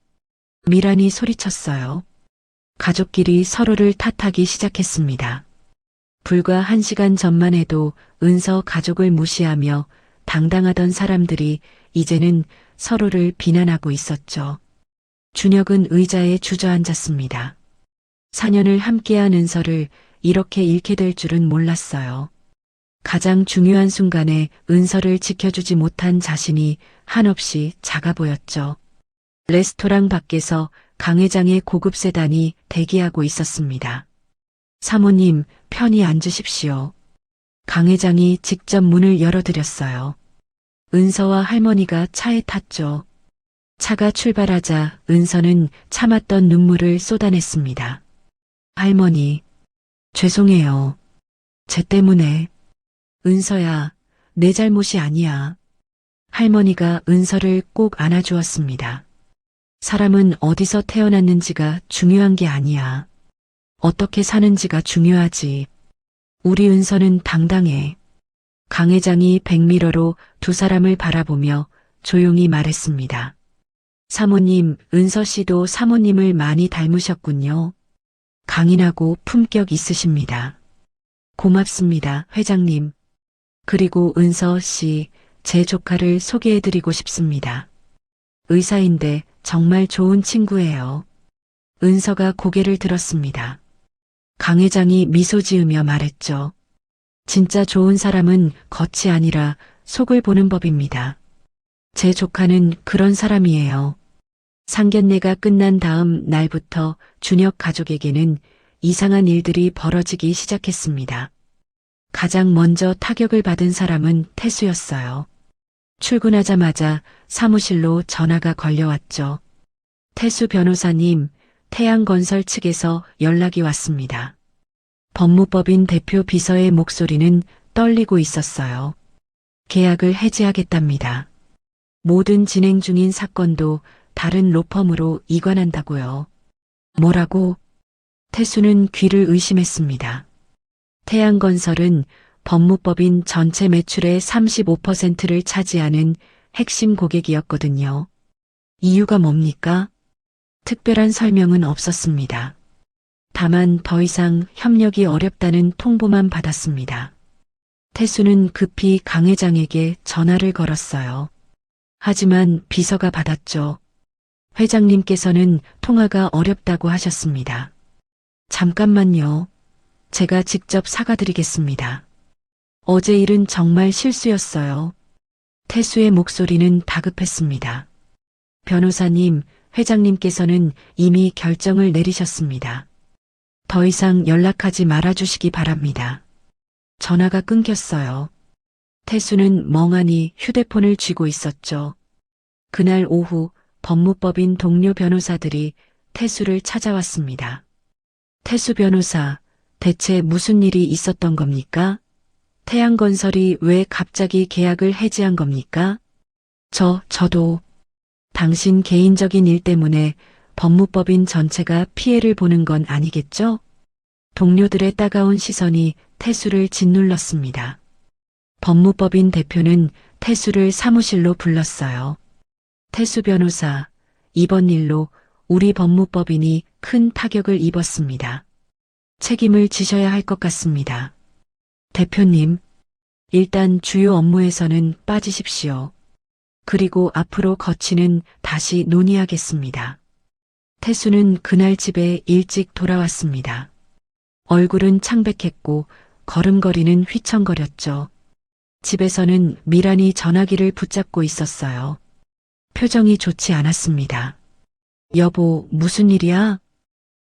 미란이 소리쳤어요. 가족끼리 서로를 탓하기 시작했습니다. 불과 1시간 전만 해도 은서 가족을 무시하며 당당하던 사람들이 이제는 서로를 비난하고 있었죠. 준혁은 의자에 주저앉았습니다. 4년을 함께한 은서를 이렇게 잃게 될 줄은 몰랐어요. 가장 중요한 순간에 은서를 지켜주지 못한 자신이 한없이 작아 보였죠. 레스토랑 밖에서 강 회장의 고급 세단이 대기하고 있었습니다. 사모님, 편히 앉으십시오. 강 회장이 직접 문을 열어드렸어요. 은서와 할머니가 차에 탔죠. 차가 출발하자 은서는 참았던 눈물을 쏟아냈습니다. 할머니, 죄송해요. 쟤 때문에. 은서야, 내 잘못이 아니야. 할머니가 은서를 꼭 안아주었습니다. 사람은 어디서 태어났는지가 중요한 게 아니야. 어떻게 사는지가 중요하지. 우리 은서는 당당해. 강 회장이 백미러로 두 사람을 바라보며 조용히 말했습니다. 사모님, 은서 씨도 사모님을 많이 닮으셨군요. 강인하고 품격 있으십니다. 고맙습니다, 회장님. 그리고 은서 씨, 제 조카를 소개해드리고 싶습니다. 의사인데 정말 좋은 친구예요. 은서가 고개를 들었습니다. 강 회장이 미소 지으며 말했죠. 진짜 좋은 사람은 겉이 아니라 속을 보는 법입니다. 제 조카는 그런 사람이에요. 상견례가 끝난 다음 날부터 준혁 가족에게는 이상한 일들이 벌어지기 시작했습니다. 가장 먼저 타격을 받은 사람은 태수였어요. 출근하자마자 사무실로 전화가 걸려왔죠. 태수 변호사님, 태양건설 측에서 연락이 왔습니다. 법무법인 대표 비서의 목소리는 떨리고 있었어요. 계약을 해지하겠답니다. 모든 진행 중인 사건도 다른 로펌으로 이관한다고요. 뭐라고? 태수는 귀를 의심했습니다. 태양건설은 법무법인 전체 매출의 35%를 차지하는 핵심 고객이었거든요. 이유가 뭡니까? 특별한 설명은 없었습니다. 다만 더 이상 협력이 어렵다는 통보만 받았습니다. 태수는 급히 강 회장에게 전화를 걸었어요. 하지만 비서가 받았죠. 회장님께서는 통화가 어렵다고 하셨습니다. 잠깐만요. 제가 직접 사과드리겠습니다. 어제 일은 정말 실수였어요. 태수의 목소리는 다급했습니다. 변호사님, 회장님께서는 이미 결정을 내리셨습니다. 더 이상 연락하지 말아주시기 바랍니다. 전화가 끊겼어요. 태수는 멍하니 휴대폰을 쥐고 있었죠. 그날 오후 법무법인 동료 변호사들이 태수를 찾아왔습니다. 태수 변호사, 대체 무슨 일이 있었던 겁니까? 태양건설이 왜 갑자기 계약을 해지한 겁니까? 저도 당신 개인적인 일 때문에 법무법인 전체가 피해를 보는 건 아니겠죠? 동료들의 따가운 시선이 태수를 짓눌렀습니다. 법무법인 대표는 태수를 사무실로 불렀어요. 태수 변호사, 이번 일로 우리 법무법인이 큰 타격을 입었습니다. 책임을 지셔야 할 것 같습니다. 대표님, 일단 주요 업무에서는 빠지십시오. 그리고 앞으로 거치는 다시 논의하겠습니다. 태수는 그날 집에 일찍 돌아왔습니다. 얼굴은 창백했고 걸음걸이는 휘청거렸죠. 집에서는 미란이 전화기를 붙잡고 있었어요. 표정이 좋지 않았습니다. 여보, 무슨 일이야?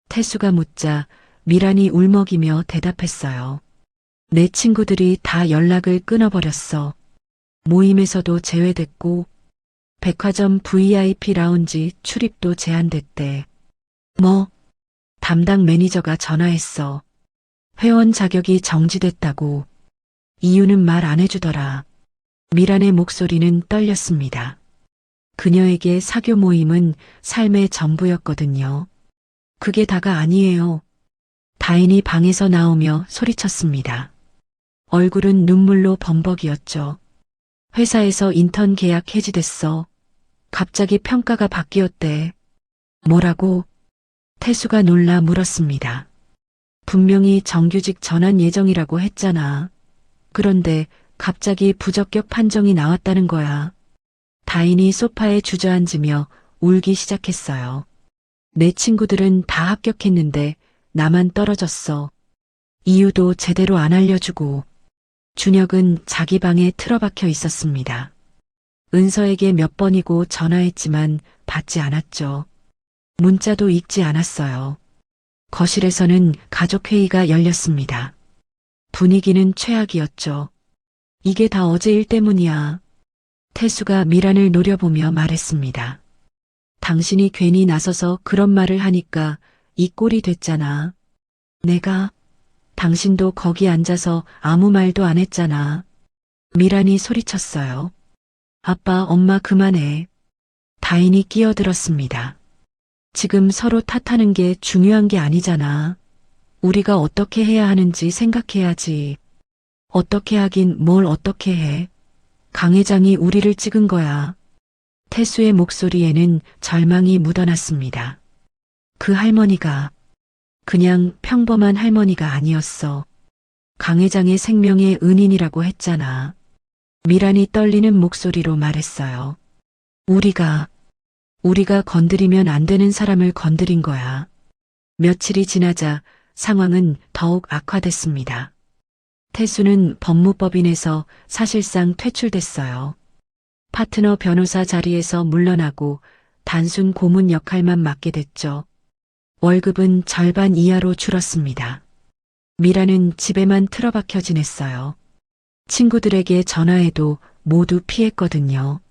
태수가 묻자 미란이 울먹이며 대답했어요. 내 친구들이 다 연락을 끊어버렸어. 모임에서도 제외됐고, 백화점 VIP 라운지 출입도 제한됐대. 뭐? 담당 매니저가 전화했어. 회원 자격이 정지됐다고. 이유는 말 안 해주더라. 미란의 목소리는 떨렸습니다. 그녀에게 사교 모임은 삶의 전부였거든요. 그게 다가 아니에요. 다인이 방에서 나오며 소리쳤습니다. 얼굴은 눈물로 범벅이었죠. 회사에서 인턴 계약 해지됐어. 갑자기 평가가 바뀌었대. 뭐라고? 태수가 놀라 물었습니다. 분명히 정규직 전환 예정이라고 했잖아. 그런데 갑자기 부적격 판정이 나왔다는 거야. 다인이 소파에 주저앉으며 울기 시작했어요. 내 친구들은 다 합격했는데 나만 떨어졌어. 이유도 제대로 안 알려주고. 준혁은 자기 방에 틀어박혀 있었습니다. 은서에게 몇 번이고 전화했지만 받지 않았죠. 문자도 읽지 않았어요. 거실에서는 가족회의가 열렸습니다. 분위기는 최악이었죠. 이게 다 어제 일 때문이야. 태수가 미란을 노려보며 말했습니다. 당신이 괜히 나서서 그런 말을 하니까 이 꼴이 됐잖아. 내가 당신도 거기 앉아서 아무 말도 안 했잖아. 미란이 소리쳤어요. 아빠, 엄마 그만해. 다인이 끼어들었습니다. 지금 서로 탓하는 게 중요한 게 아니잖아. 우리가 어떻게 해야 하는지 생각해야지. 어떻게 하긴 뭘 어떻게 해. 강 회장이 우리를 찍은 거야. 태수의 목소리에는 절망이 묻어났습니다. 그 할머니가 그냥 평범한 할머니가 아니었어. 강 회장의 생명의 은인이라고 했잖아. 미란이 떨리는 목소리로 말했어요. 우리가 건드리면 안 되는 사람을 건드린 거야. 며칠이 지나자 상황은 더욱 악화됐습니다. 태수는 법무법인에서 사실상 퇴출됐어요. 파트너 변호사 자리에서 물러나고 단순 고문 역할만 맡게 됐죠. 월급은 절반 이하로 줄었습니다. 미라는 집에만 틀어박혀 지냈어요. 친구들에게 전화해도 모두 피했거든요.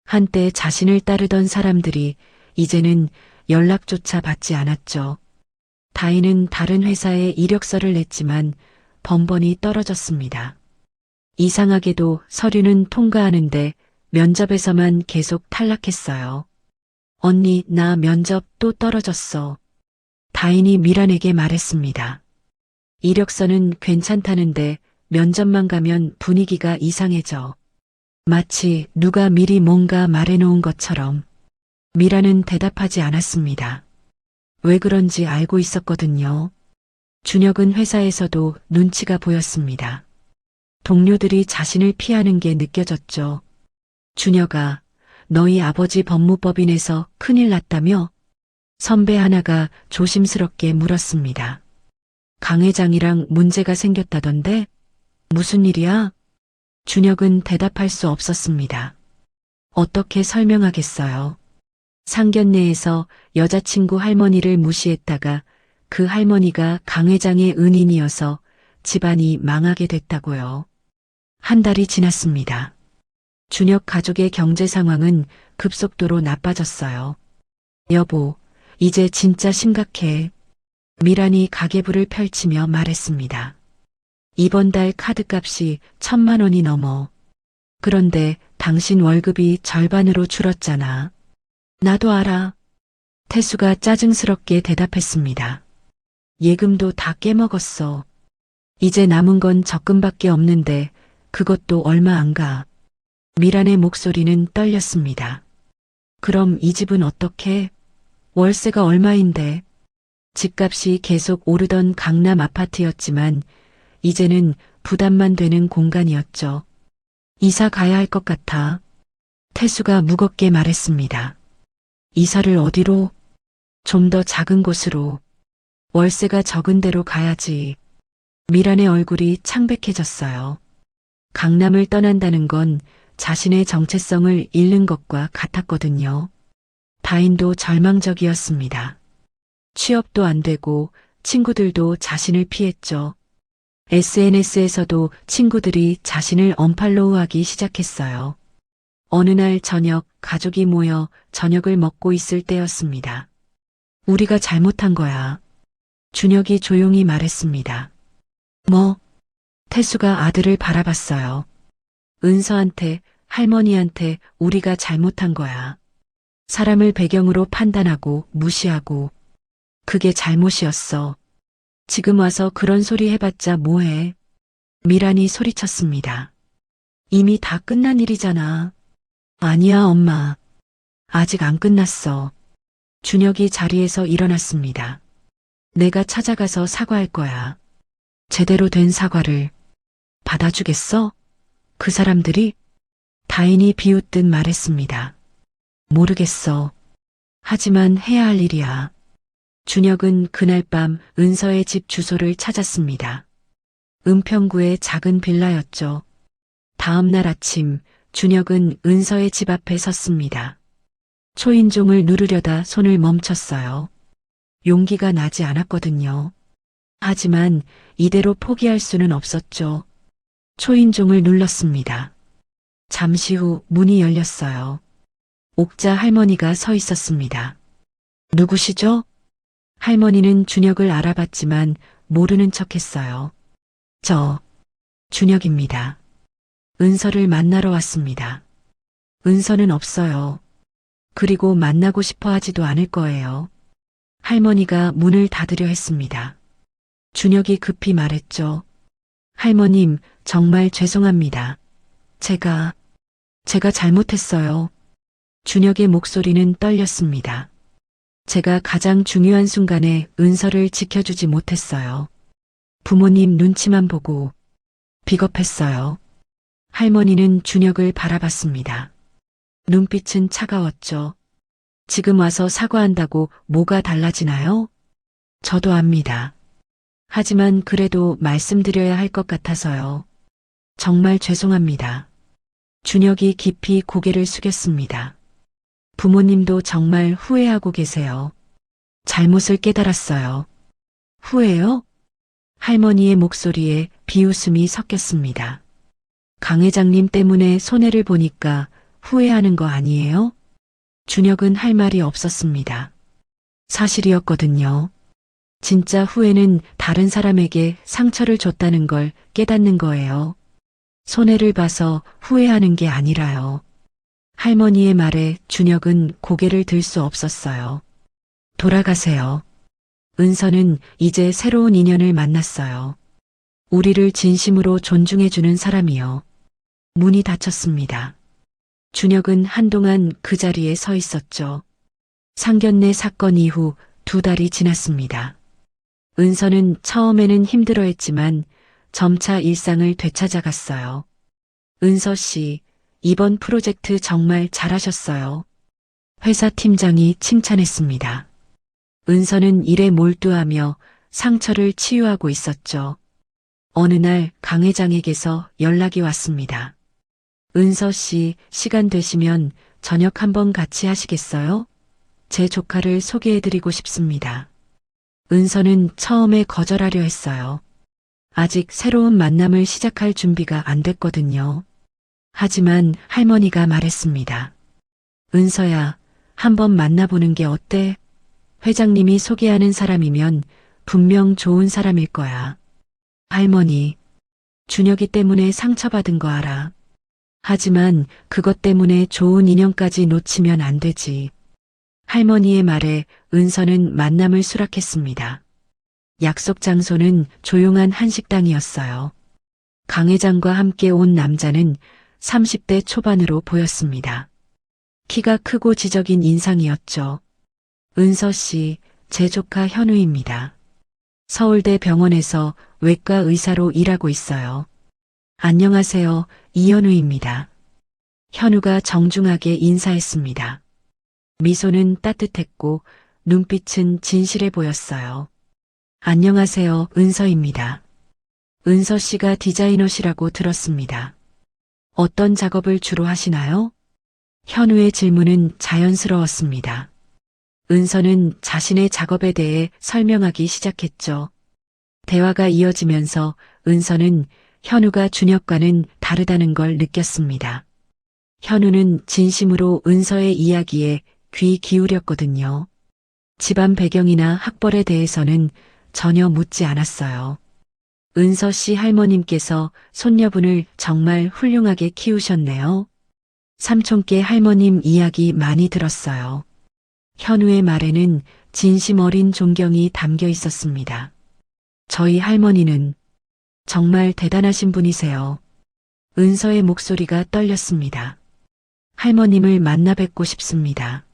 한때 자신을 따르던 사람들이 이제는 연락조차 받지 않았죠. 다인은 다른 회사에 이력서를 냈지만 번번이 떨어졌습니다. 이상하게도 서류는 통과하는데 면접에서만 계속 탈락했어요. 언니, 나 면접 또 떨어졌어. 다인이 미란에게 말했습니다. 이력서는 괜찮다는데 면접만 가면 분위기가 이상해져. 마치 누가 미리 뭔가 말해놓은 것처럼. 미란은 대답하지 않았습니다. 왜 그런지 알고 있었거든요. 준혁은 회사에서도 눈치가 보였습니다. 동료들이 자신을 피하는 게 느껴졌죠. 준혁아, 너희 아버지 법무법인에서 큰일 났다며? 선배 하나가 조심스럽게 물었습니다. 강 회장이랑 문제가 생겼다던데? 무슨 일이야? 준혁은 대답할 수 없었습니다. 어떻게 설명하겠어요? 상견례에서 여자친구 할머니를 무시했다가 그 할머니가 강 회장의 은인이어서 집안이 망하게 됐다고요. 한 달이 지났습니다. 준혁 가족의 경제 상황은 급속도로 나빠졌어요. 여보, 이제 진짜 심각해. 미란이 가계부를 펼치며 말했습니다. 이번 달 카드값이 1,000만 원이 넘어. 그런데 당신 월급이 절반으로 줄었잖아. 나도 알아. 태수가 짜증스럽게 대답했습니다. 예금도 다 깨먹었어. 이제 남은 건 적금밖에 없는데 그것도 얼마 안 가. 미란의 목소리는 떨렸습니다. 그럼 이 집은 어떻게? 월세가 얼마인데? 집값이 계속 오르던 강남 아파트였지만 이제는 부담만 되는 공간이었죠. 이사 가야 할 것 같아. 태수가 무겁게 말했습니다. 이사를 어디로? 좀 더 작은 곳으로. 월세가 적은 데로 가야지. 미란의 얼굴이 창백해졌어요. 강남을 떠난다는 건 자신의 정체성을 잃는 것과 같았거든요. 다인도 절망적이었습니다. 취업도 안 되고 친구들도 자신을 피했죠. SNS에서도 친구들이 자신을 언팔로우하기 시작했어요. 어느 날 저녁 가족이 모여 저녁을 먹고 있을 때였습니다. 우리가 잘못한 거야. 준혁이 조용히 말했습니다. 뭐? 태수가 아들을 바라봤어요. 은서한테, 할머니한테 우리가 잘못한 거야. 사람을 배경으로 판단하고 무시하고 그게 잘못이었어. 지금 와서 그런 소리 해봤자 뭐해. 미란이 소리쳤습니다. 이미 다 끝난 일이잖아. 아니야, 엄마. 아직 안 끝났어. 준혁이 자리에서 일어났습니다. 내가 찾아가서 사과할 거야. 제대로 된 사과를 받아주겠어? 그 사람들이? 다인이 비웃듯 말했습니다. 모르겠어. 하지만 해야 할 일이야. 준혁은 그날 밤 은서의 집 주소를 찾았습니다. 은평구의 작은 빌라였죠. 다음 날 아침 준혁은 은서의 집 앞에 섰습니다. 초인종을 누르려다 손을 멈췄어요. 용기가 나지 않았거든요. 하지만 이대로 포기할 수는 없었죠. 초인종을 눌렀습니다. 잠시 후 문이 열렸어요. 옥자 할머니가 서 있었습니다. 누구시죠? 할머니는 준혁을 알아봤지만 모르는 척했어요. 저 준혁입니다. 은서를 만나러 왔습니다. 은서는 없어요. 그리고 만나고 싶어 하지도 않을 거예요. 할머니가 문을 닫으려 했습니다. 준혁이 급히 말했죠. 할머님, 정말 죄송합니다. 제가 잘못했어요. 준혁의 목소리는 떨렸습니다. 제가 가장 중요한 순간에 은서를 지켜주지 못했어요. 부모님 눈치만 보고 비겁했어요. 할머니는 준혁을 바라봤습니다. 눈빛은 차가웠죠. 지금 와서 사과한다고 뭐가 달라지나요? 저도 압니다. 하지만 그래도 말씀드려야 할 것 같아서요. 정말 죄송합니다. 준혁이 깊이 고개를 숙였습니다. 부모님도 정말 후회하고 계세요. 잘못을 깨달았어요. 후회요? 할머니의 목소리에 비웃음이 섞였습니다. 강 회장님 때문에 손해를 보니까 후회하는 거 아니에요? 준혁은 할 말이 없었습니다. 사실이었거든요. 진짜 후회는 다른 사람에게 상처를 줬다는 걸 깨닫는 거예요. 손해를 봐서 후회하는 게 아니라요. 할머니의 말에 준혁은 고개를 들 수 없었어요. 돌아가세요. 은서는 이제 새로운 인연을 만났어요. 우리를 진심으로 존중해주는 사람이요. 문이 닫혔습니다. 준혁은 한동안 그 자리에 서 있었죠. 상견례 사건 이후 2달이 지났습니다. 은서는 처음에는 힘들어했지만 점차 일상을 되찾아갔어요. 은서 씨, 이번 프로젝트 정말 잘하셨어요. 회사 팀장이 칭찬했습니다. 은서는 일에 몰두하며 상처를 치유하고 있었죠. 어느 날 강 회장에게서 연락이 왔습니다. 은서 씨, 시간 되시면 저녁 한번 같이 하시겠어요? 제 조카를 소개해드리고 싶습니다. 은서는 처음에 거절하려 했어요. 아직 새로운 만남을 시작할 준비가 안 됐거든요. 하지만 할머니가 말했습니다. 은서야, 한번 만나보는 게 어때? 회장님이 소개하는 사람이면 분명 좋은 사람일 거야. 할머니, 준혁이 때문에 상처받은 거 알아. 하지만 그것 때문에 좋은 인연까지 놓치면 안 되지. 할머니의 말에 은서는 만남을 수락했습니다. 약속 장소는 조용한 한식당이었어요. 강 회장과 함께 온 남자는 30대 초반으로 보였습니다. 키가 크고 지적인 인상이었죠. 은서 씨, 제 조카 현우입니다. 서울대 병원에서 외과 의사로 일하고 있어요. 안녕하세요, 이현우입니다. 현우가 정중하게 인사했습니다. 미소는 따뜻했고 눈빛은 진실해 보였어요. 안녕하세요, 은서입니다. 은서 씨가 디자이너시라고 들었습니다. 어떤 작업을 주로 하시나요? 현우의 질문은 자연스러웠습니다. 은서는 자신의 작업에 대해 설명하기 시작했죠. 대화가 이어지면서 은서는 현우가 준혁과는 다르다는 걸 느꼈습니다. 현우는 진심으로 은서의 이야기에 귀 기울였거든요. 집안 배경이나 학벌에 대해서는 전혀 묻지 않았어요. 은서 씨 할머님께서 손녀분을 정말 훌륭하게 키우셨네요. 삼촌께 할머님 이야기 많이 들었어요. 현우의 말에는 진심 어린 존경이 담겨 있었습니다. 저희 할머니는 정말 대단하신 분이세요. 은서의 목소리가 떨렸습니다. 할머님을 만나 뵙고 싶습니다.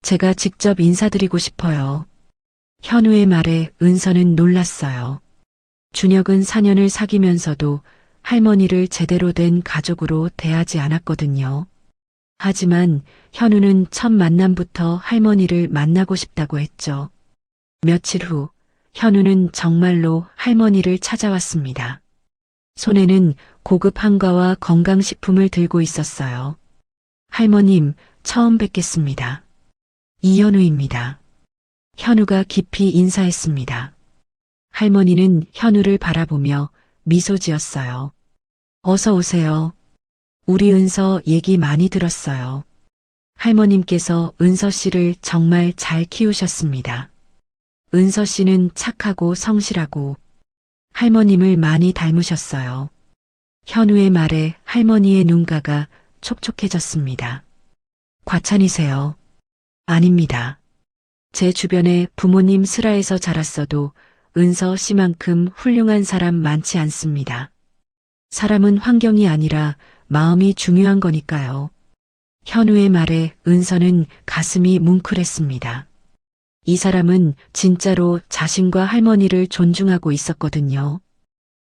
제가 직접 인사드리고 싶어요. 현우의 말에 은서는 놀랐어요. 준혁은 4년을 사귀면서도 할머니를 제대로 된 가족으로 대하지 않았거든요. 하지만 현우는 첫 만남부터 할머니를 만나고 싶다고 했죠. 며칠 후 현우는 정말로 할머니를 찾아왔습니다. 손에는 고급 한과와 건강식품을 들고 있었어요. 할머님, 처음 뵙겠습니다. 이현우입니다. 현우가 깊이 인사했습니다. 할머니는 현우를 바라보며 미소 지었어요. 어서 오세요. 우리 은서 얘기 많이 들었어요. 할머님께서 은서 씨를 정말 잘 키우셨습니다. 은서 씨는 착하고 성실하고 할머님을 많이 닮으셨어요. 현우의 말에 할머니의 눈가가 촉촉해졌습니다. 과찬이세요. 아닙니다. 제 주변에 부모님 슬하에서 자랐어도 은서 씨만큼 훌륭한 사람 많지 않습니다. 사람은 환경이 아니라 마음이 중요한 거니까요. 현우의 말에 은서는 가슴이 뭉클했습니다. 이 사람은 진짜로 자신과 할머니를 존중하고 있었거든요.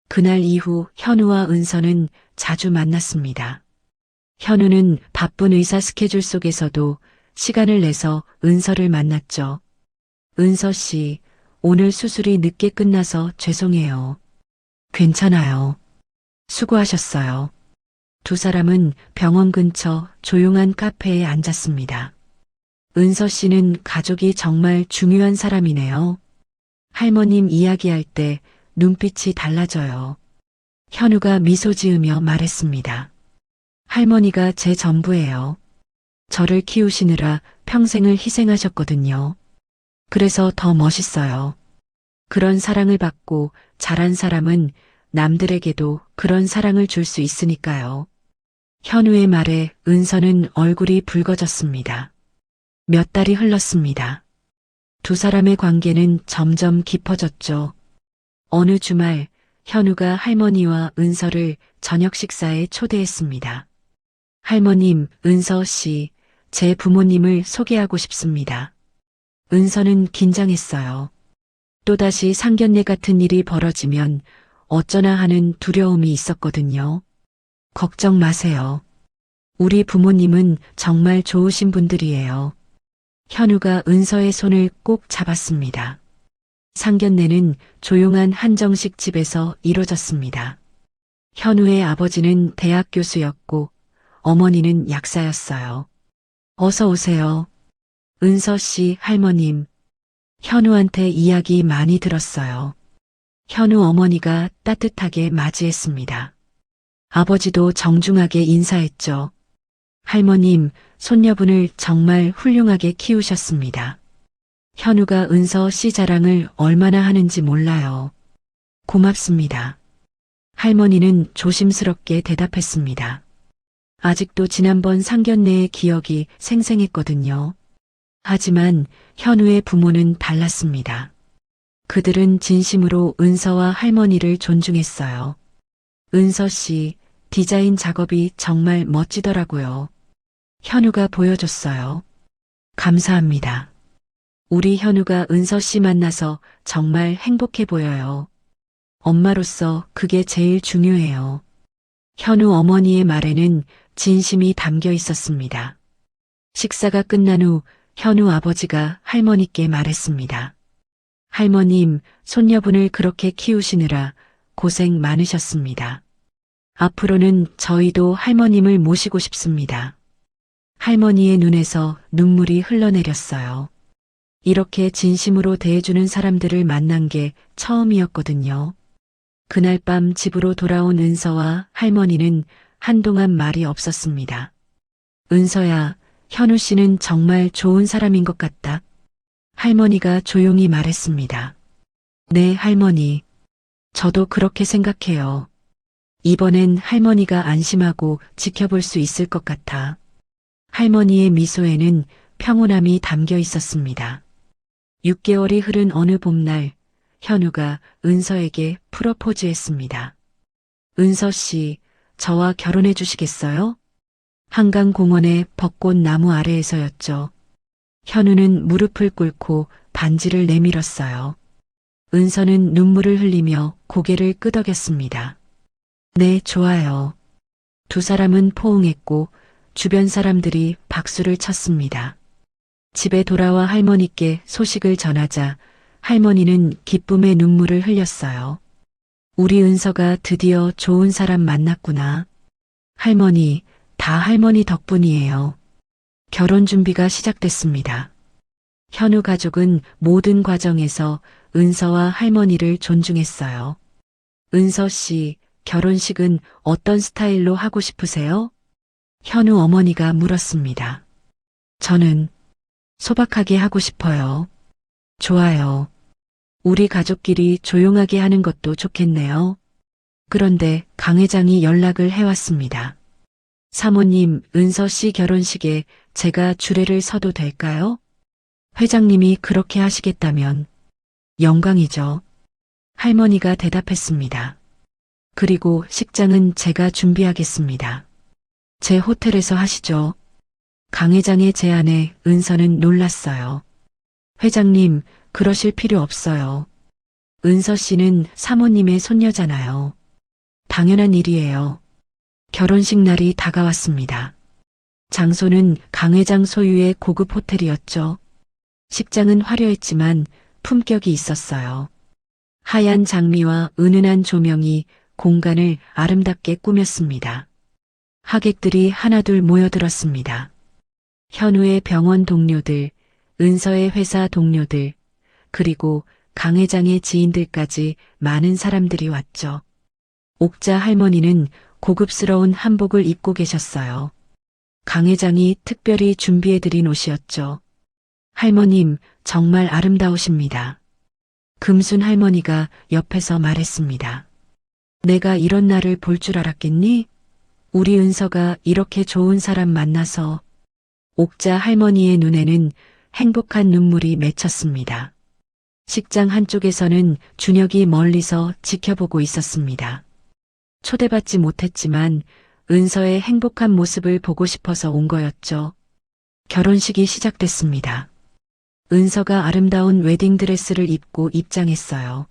그날 이후 현우와 은서는 자주 만났습니다. 현우는 바쁜 의사 스케줄 속에서도 시간을 내서 은서를 만났죠. 은서 씨, 오늘 수술이 늦게 끝나서 죄송해요. 괜찮아요. 수고하셨어요. 두 사람은 병원 근처 조용한 카페에 앉았습니다. 은서 씨는 가족이 정말 중요한 사람이네요. 할머님 이야기할 때 눈빛이 달라져요. 현우가 미소 지으며 말했습니다. 할머니가 제 전부예요. 저를 키우시느라 평생을 희생하셨거든요. 그래서 더 멋있어요. 그런 사랑을 받고 자란 사람은 남들에게도 그런 사랑을 줄 수 있으니까요. 현우의 말에 은서는 얼굴이 붉어졌습니다. 몇 달이 흘렀습니다. 두 사람의 관계는 점점 깊어졌죠. 어느 주말 현우가 할머니와 은서를 저녁 식사에 초대했습니다. 할머님, 은서 씨, 제 부모님을 소개하고 싶습니다. 은서는 긴장했어요. 또다시 상견례 같은 일이 벌어지면 어쩌나 하는 두려움이 있었거든요. 걱정 마세요. 우리 부모님은 정말 좋으신 분들이에요. 현우가 은서의 손을 꼭 잡았습니다. 상견례는 조용한 한정식 집에서 이루어졌습니다. 현우의 아버지는 대학 교수였고 어머니는 약사였어요. 어서 오세요. 은서 씨 할머님. 현우한테 이야기 많이 들었어요. 현우 어머니가 따뜻하게 맞이했습니다. 아버지도 정중하게 인사했죠. 할머님, 손녀분을 정말 훌륭하게 키우셨습니다. 현우가 은서 씨 자랑을 얼마나 하는지 몰라요. 고맙습니다. 할머니는 조심스럽게 대답했습니다. 아직도 지난번 상견례의 기억이 생생했거든요. 하지만 현우의 부모는 달랐습니다. 그들은 진심으로 은서와 할머니를 존중했어요. 은서 씨, 디자인 작업이 정말 멋지더라고요. 현우가 보여줬어요. 감사합니다. 우리 현우가 은서 씨 만나서 정말 행복해 보여요. 엄마로서 그게 제일 중요해요. 현우 어머니의 말에는 진심이 담겨 있었습니다. 식사가 끝난 후 현우 아버지가 할머니께 말했습니다. 할머님, 손녀분을 그렇게 키우시느라 고생 많으셨습니다. 앞으로는 저희도 할머님을 모시고 싶습니다. 할머니의 눈에서 눈물이 흘러내렸어요. 이렇게 진심으로 대해주는 사람들을 만난 게 처음이었거든요. 그날 밤 집으로 돌아온 은서와 할머니는 한동안 말이 없었습니다. 은서야, 현우 씨는 정말 좋은 사람인 것 같다. 할머니가 조용히 말했습니다. 네, 할머니. 저도 그렇게 생각해요. 이번엔 할머니가 안심하고 지켜볼 수 있을 것 같아. 할머니의 미소에는 평온함이 담겨 있었습니다. 6개월이 흐른 어느 봄날, 현우가 은서에게 프로포즈했습니다. 은서 씨, 저와 결혼해 주시겠어요? 한강공원의 벚꽃 나무 아래에서였죠. 현우는 무릎을 꿇고 반지를 내밀었어요. 은서는 눈물을 흘리며 고개를 끄덕였습니다. 네, 좋아요. 두 사람은 포옹했고 주변 사람들이 박수를 쳤습니다. 집에 돌아와 할머니께 소식을 전하자 할머니는 기쁨의 눈물을 흘렸어요. 우리 은서가 드디어 좋은 사람 만났구나. 할머니, 다 할머니 덕분이에요. 결혼 준비가 시작됐습니다. 현우 가족은 모든 과정에서 은서와 할머니를 존중했어요. 은서 씨, 결혼식은 어떤 스타일로 하고 싶으세요? 현우 어머니가 물었습니다. 저는 소박하게 하고 싶어요. 좋아요. 우리 가족끼리 조용하게 하는 것도 좋겠네요. 그런데 강 회장이 연락을 해왔습니다. 사모님, 은서 씨 결혼식에 제가 주례를 서도 될까요? 회장님이 그렇게 하시겠다면 영광이죠. 할머니가 대답했습니다. 그리고 식장은 제가 준비하겠습니다. 제 호텔에서 하시죠. 강 회장의 제안에 은서는 놀랐어요. 회장님, 그러실 필요 없어요. 은서 씨는 사모님의 손녀잖아요. 당연한 일이에요. 결혼식 날이 다가왔습니다. 장소는 강 회장 소유의 고급 호텔이었죠. 식장은 화려했지만 품격이 있었어요. 하얀 장미와 은은한 조명이 공간을 아름답게 꾸몄습니다. 하객들이 하나둘 모여들었습니다. 현우의 병원 동료들, 은서의 회사 동료들, 그리고 강 회장의 지인들까지 많은 사람들이 왔죠. 옥자 할머니는 고급스러운 한복을 입고 계셨어요. 강 회장이 특별히 준비해드린 옷이었죠. 할머님, 정말 아름다우십니다. 금순 할머니가 옆에서 말했습니다. 내가 이런 날을 볼 줄 알았겠니? 우리 은서가 이렇게 좋은 사람 만나서. 옥자 할머니의 눈에는 행복한 눈물이 맺혔습니다. 식장 한쪽에서는 준혁이 멀리서 지켜보고 있었습니다. 초대받지 못했지만 은서의 행복한 모습을 보고 싶어서 온 거였죠. 결혼식이 시작됐습니다. 은서가 아름다운 웨딩드레스를 입고 입장했어요.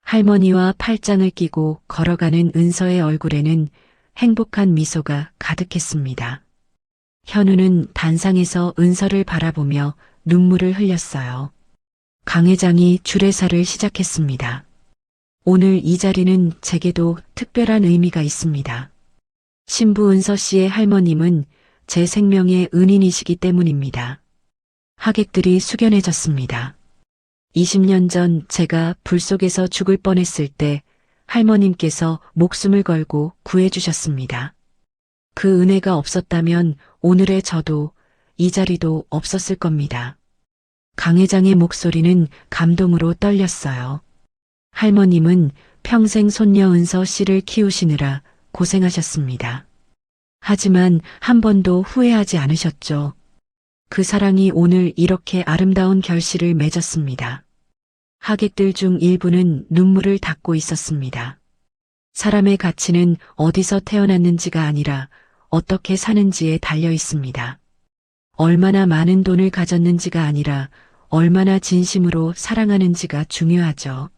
할머니와 팔짱을 끼고 걸어가는 은서의 얼굴에는 행복한 미소가 가득했습니다. 현우는 단상에서 은서를 바라보며 눈물을 흘렸어요. 강 회장이 주례사를 시작했습니다. 오늘 이 자리는 제게도 특별한 의미가 있습니다. 신부 은서 씨의 할머님은 제 생명의 은인이시기 때문입니다. 하객들이 숙연해졌습니다. 20년 전 제가 불 속에서 죽을 뻔했을 때 할머님께서 목숨을 걸고 구해주셨습니다. 그 은혜가 없었다면 오늘의 저도 이 자리도 없었을 겁니다. 강 회장의 목소리는 감동으로 떨렸어요. 할머님은 평생 손녀 은서 씨를 키우시느라 고생하셨습니다. 하지만 한 번도 후회하지 않으셨죠. 그 사랑이 오늘 이렇게 아름다운 결실을 맺었습니다. 하객들 중 일부는 눈물을 닦고 있었습니다. 사람의 가치는 어디서 태어났는지가 아니라 어떻게 사는지에 달려 있습니다. 얼마나 많은 돈을 가졌는지가 아니라 얼마나 진심으로 사랑하는지가 중요하죠.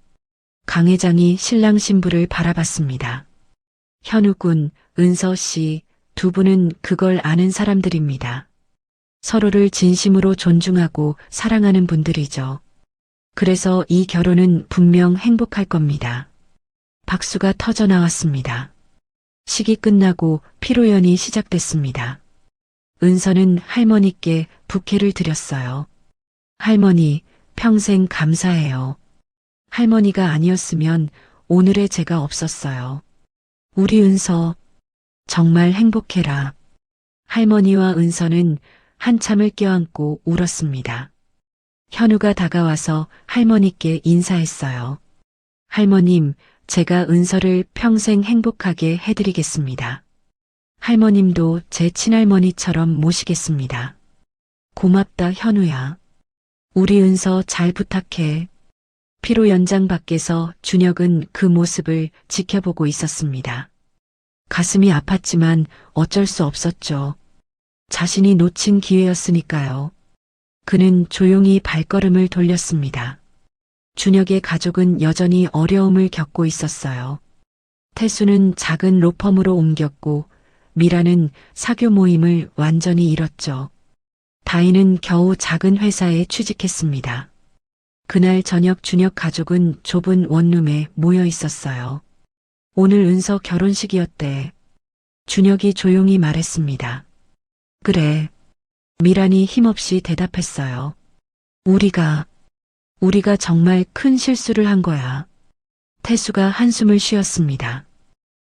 강 회장이 신랑 신부를 바라봤습니다. 현우 군, 은서 씨, 두 분은 그걸 아는 사람들입니다. 서로를 진심으로 존중하고 사랑하는 분들이죠. 그래서 이 결혼은 분명 행복할 겁니다. 박수가 터져 나왔습니다. 식이 끝나고 피로연이 시작됐습니다. 은서는 할머니께 부케를 드렸어요. 할머니, 평생 감사해요. 할머니가 아니었으면 오늘의 제가 없었어요. 우리 은서, 정말 행복해라. 할머니와 은서는 한참을 껴안고 울었습니다. 현우가 다가와서 할머니께 인사했어요. 할머님, 제가 은서를 평생 행복하게 해드리겠습니다. 할머님도 제 친할머니처럼 모시겠습니다. 고맙다, 현우야. 우리 은서 잘 부탁해. 피로 연장 밖에서 준혁은 그 모습을 지켜보고 있었습니다. 가슴이 아팠지만 어쩔 수 없었죠. 자신이 놓친 기회였으니까요. 그는 조용히 발걸음을 돌렸습니다. 준혁의 가족은 여전히 어려움을 겪고 있었어요. 태수는 작은 로펌으로 옮겼고 미라는 사교 모임을 완전히 잃었죠. 다인은 겨우 작은 회사에 취직했습니다. 그날 저녁 준혁 가족은 좁은 원룸에 모여 있었어요. 오늘 은서 결혼식이었대. 준혁이 조용히 말했습니다. 그래. 미란이 힘없이 대답했어요. 우리가 정말 큰 실수를 한 거야. 태수가 한숨을 쉬었습니다.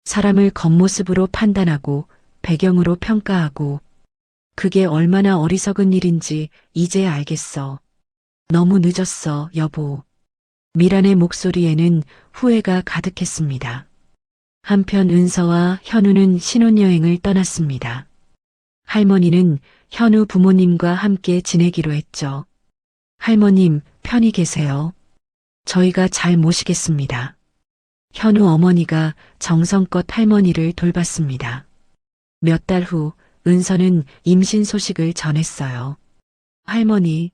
사람을 겉모습으로 판단하고 배경으로 평가하고 그게 얼마나 어리석은 일인지 이제 알겠어. 너무 늦었어, 여보. 미란의 목소리에는 후회가 가득했습니다. 한편 은서와 현우는 신혼여행을 떠났습니다. 할머니는 현우 부모님과 함께 지내기로 했죠. 할머님, 편히 계세요. 저희가 잘 모시겠습니다. 현우 어머니가 정성껏 할머니를 돌봤습니다. 몇 달 후 은서는 임신 소식을 전했어요. 할머니,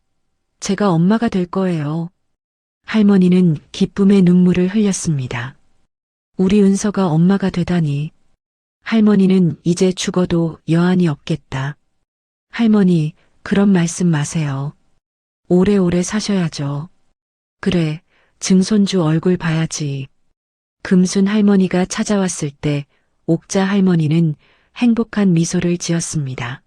제가 엄마가 될 거예요. 할머니는 기쁨의 눈물을 흘렸습니다. 우리 은서가 엄마가 되다니. 할머니는 이제 죽어도 여한이 없겠다. 할머니, 그런 말씀 마세요. 오래오래 사셔야죠. 그래, 증손주 얼굴 봐야지. 금순 할머니가 찾아왔을 때 옥자 할머니는 행복한 미소를 지었습니다.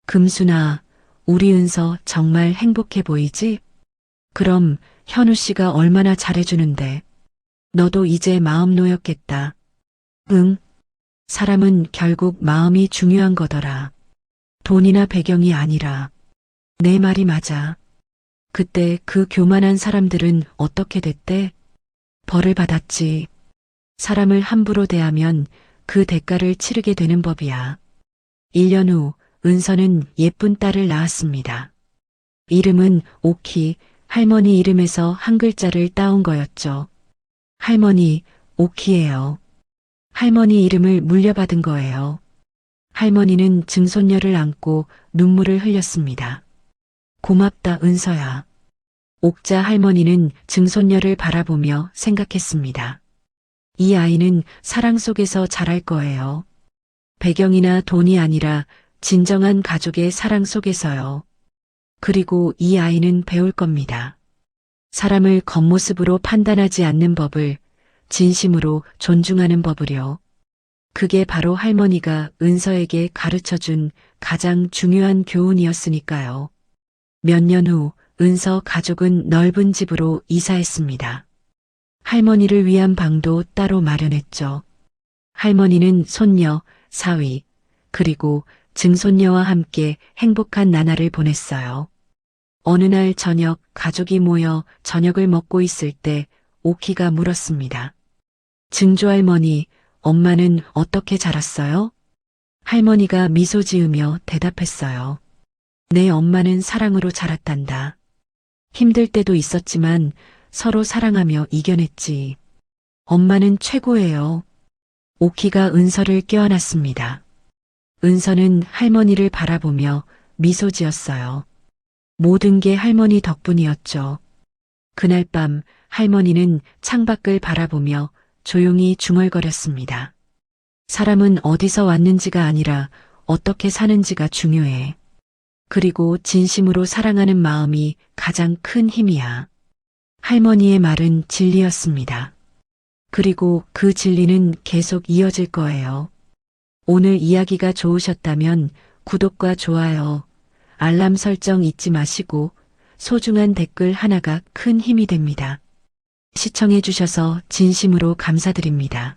금순아, 우리 은서 정말 행복해 보이지? 그럼 현우 씨가 얼마나 잘해주는데. 너도 이제 마음 놓였겠다. 응. 사람은 결국 마음이 중요한 거더라. 돈이나 배경이 아니라. 내 말이 맞아. 그때 그 교만한 사람들은 어떻게 됐대? 벌을 받았지. 사람을 함부로 대하면 그 대가를 치르게 되는 법이야. 1년 후 은서는 예쁜 딸을 낳았습니다. 이름은 오키, 할머니 이름에서 한 글자를 따온 거였죠. 할머니, 오키예요. 할머니 이름을 물려받은 거예요. 할머니는 증손녀를 안고 눈물을 흘렸습니다. 고맙다, 은서야. 옥자 할머니는 증손녀를 바라보며 생각했습니다. 이 아이는 사랑 속에서 자랄 거예요. 배경이나 돈이 아니라 진정한 가족의 사랑 속에서요. 그리고 이 아이는 배울 겁니다. 사람을 겉모습으로 판단하지 않는 법을 진심으로 존중하는 법을요. 그게 바로 할머니가 은서에게 가르쳐준 가장 중요한 교훈이었으니까요. 몇 년 후 은서 가족은 넓은 집으로 이사했습니다. 할머니를 위한 방도 따로 마련했죠. 할머니는 손녀, 사위, 그리고 증손녀와 함께 행복한 나날을 보냈어요. 어느 날 저녁 가족이 모여 저녁을 먹고 있을 때 오키가 물었습니다. 증조할머니, 엄마는 어떻게 자랐어요? 할머니가 미소 지으며 대답했어요. 내 엄마는 사랑으로 자랐단다. 힘들 때도 있었지만 서로 사랑하며 이겨냈지. 엄마는 최고예요. 오키가 은서를 껴안았습니다. 은서는 할머니를 바라보며 미소 지었어요. 모든 게 할머니 덕분이었죠. 그날 밤 할머니는 창밖을 바라보며 조용히 중얼거렸습니다. 사람은 어디서 왔는지가 아니라 어떻게 사는지가 중요해. 그리고 진심으로 사랑하는 마음이 가장 큰 힘이야. 할머니의 말은 진리였습니다. 그리고 그 진리는 계속 이어질 거예요. 오늘 이야기가 좋으셨다면 구독과 좋아요, 알람 설정 잊지 마시고 소중한 댓글 하나가 큰 힘이 됩니다. 시청해주셔서 진심으로 감사드립니다.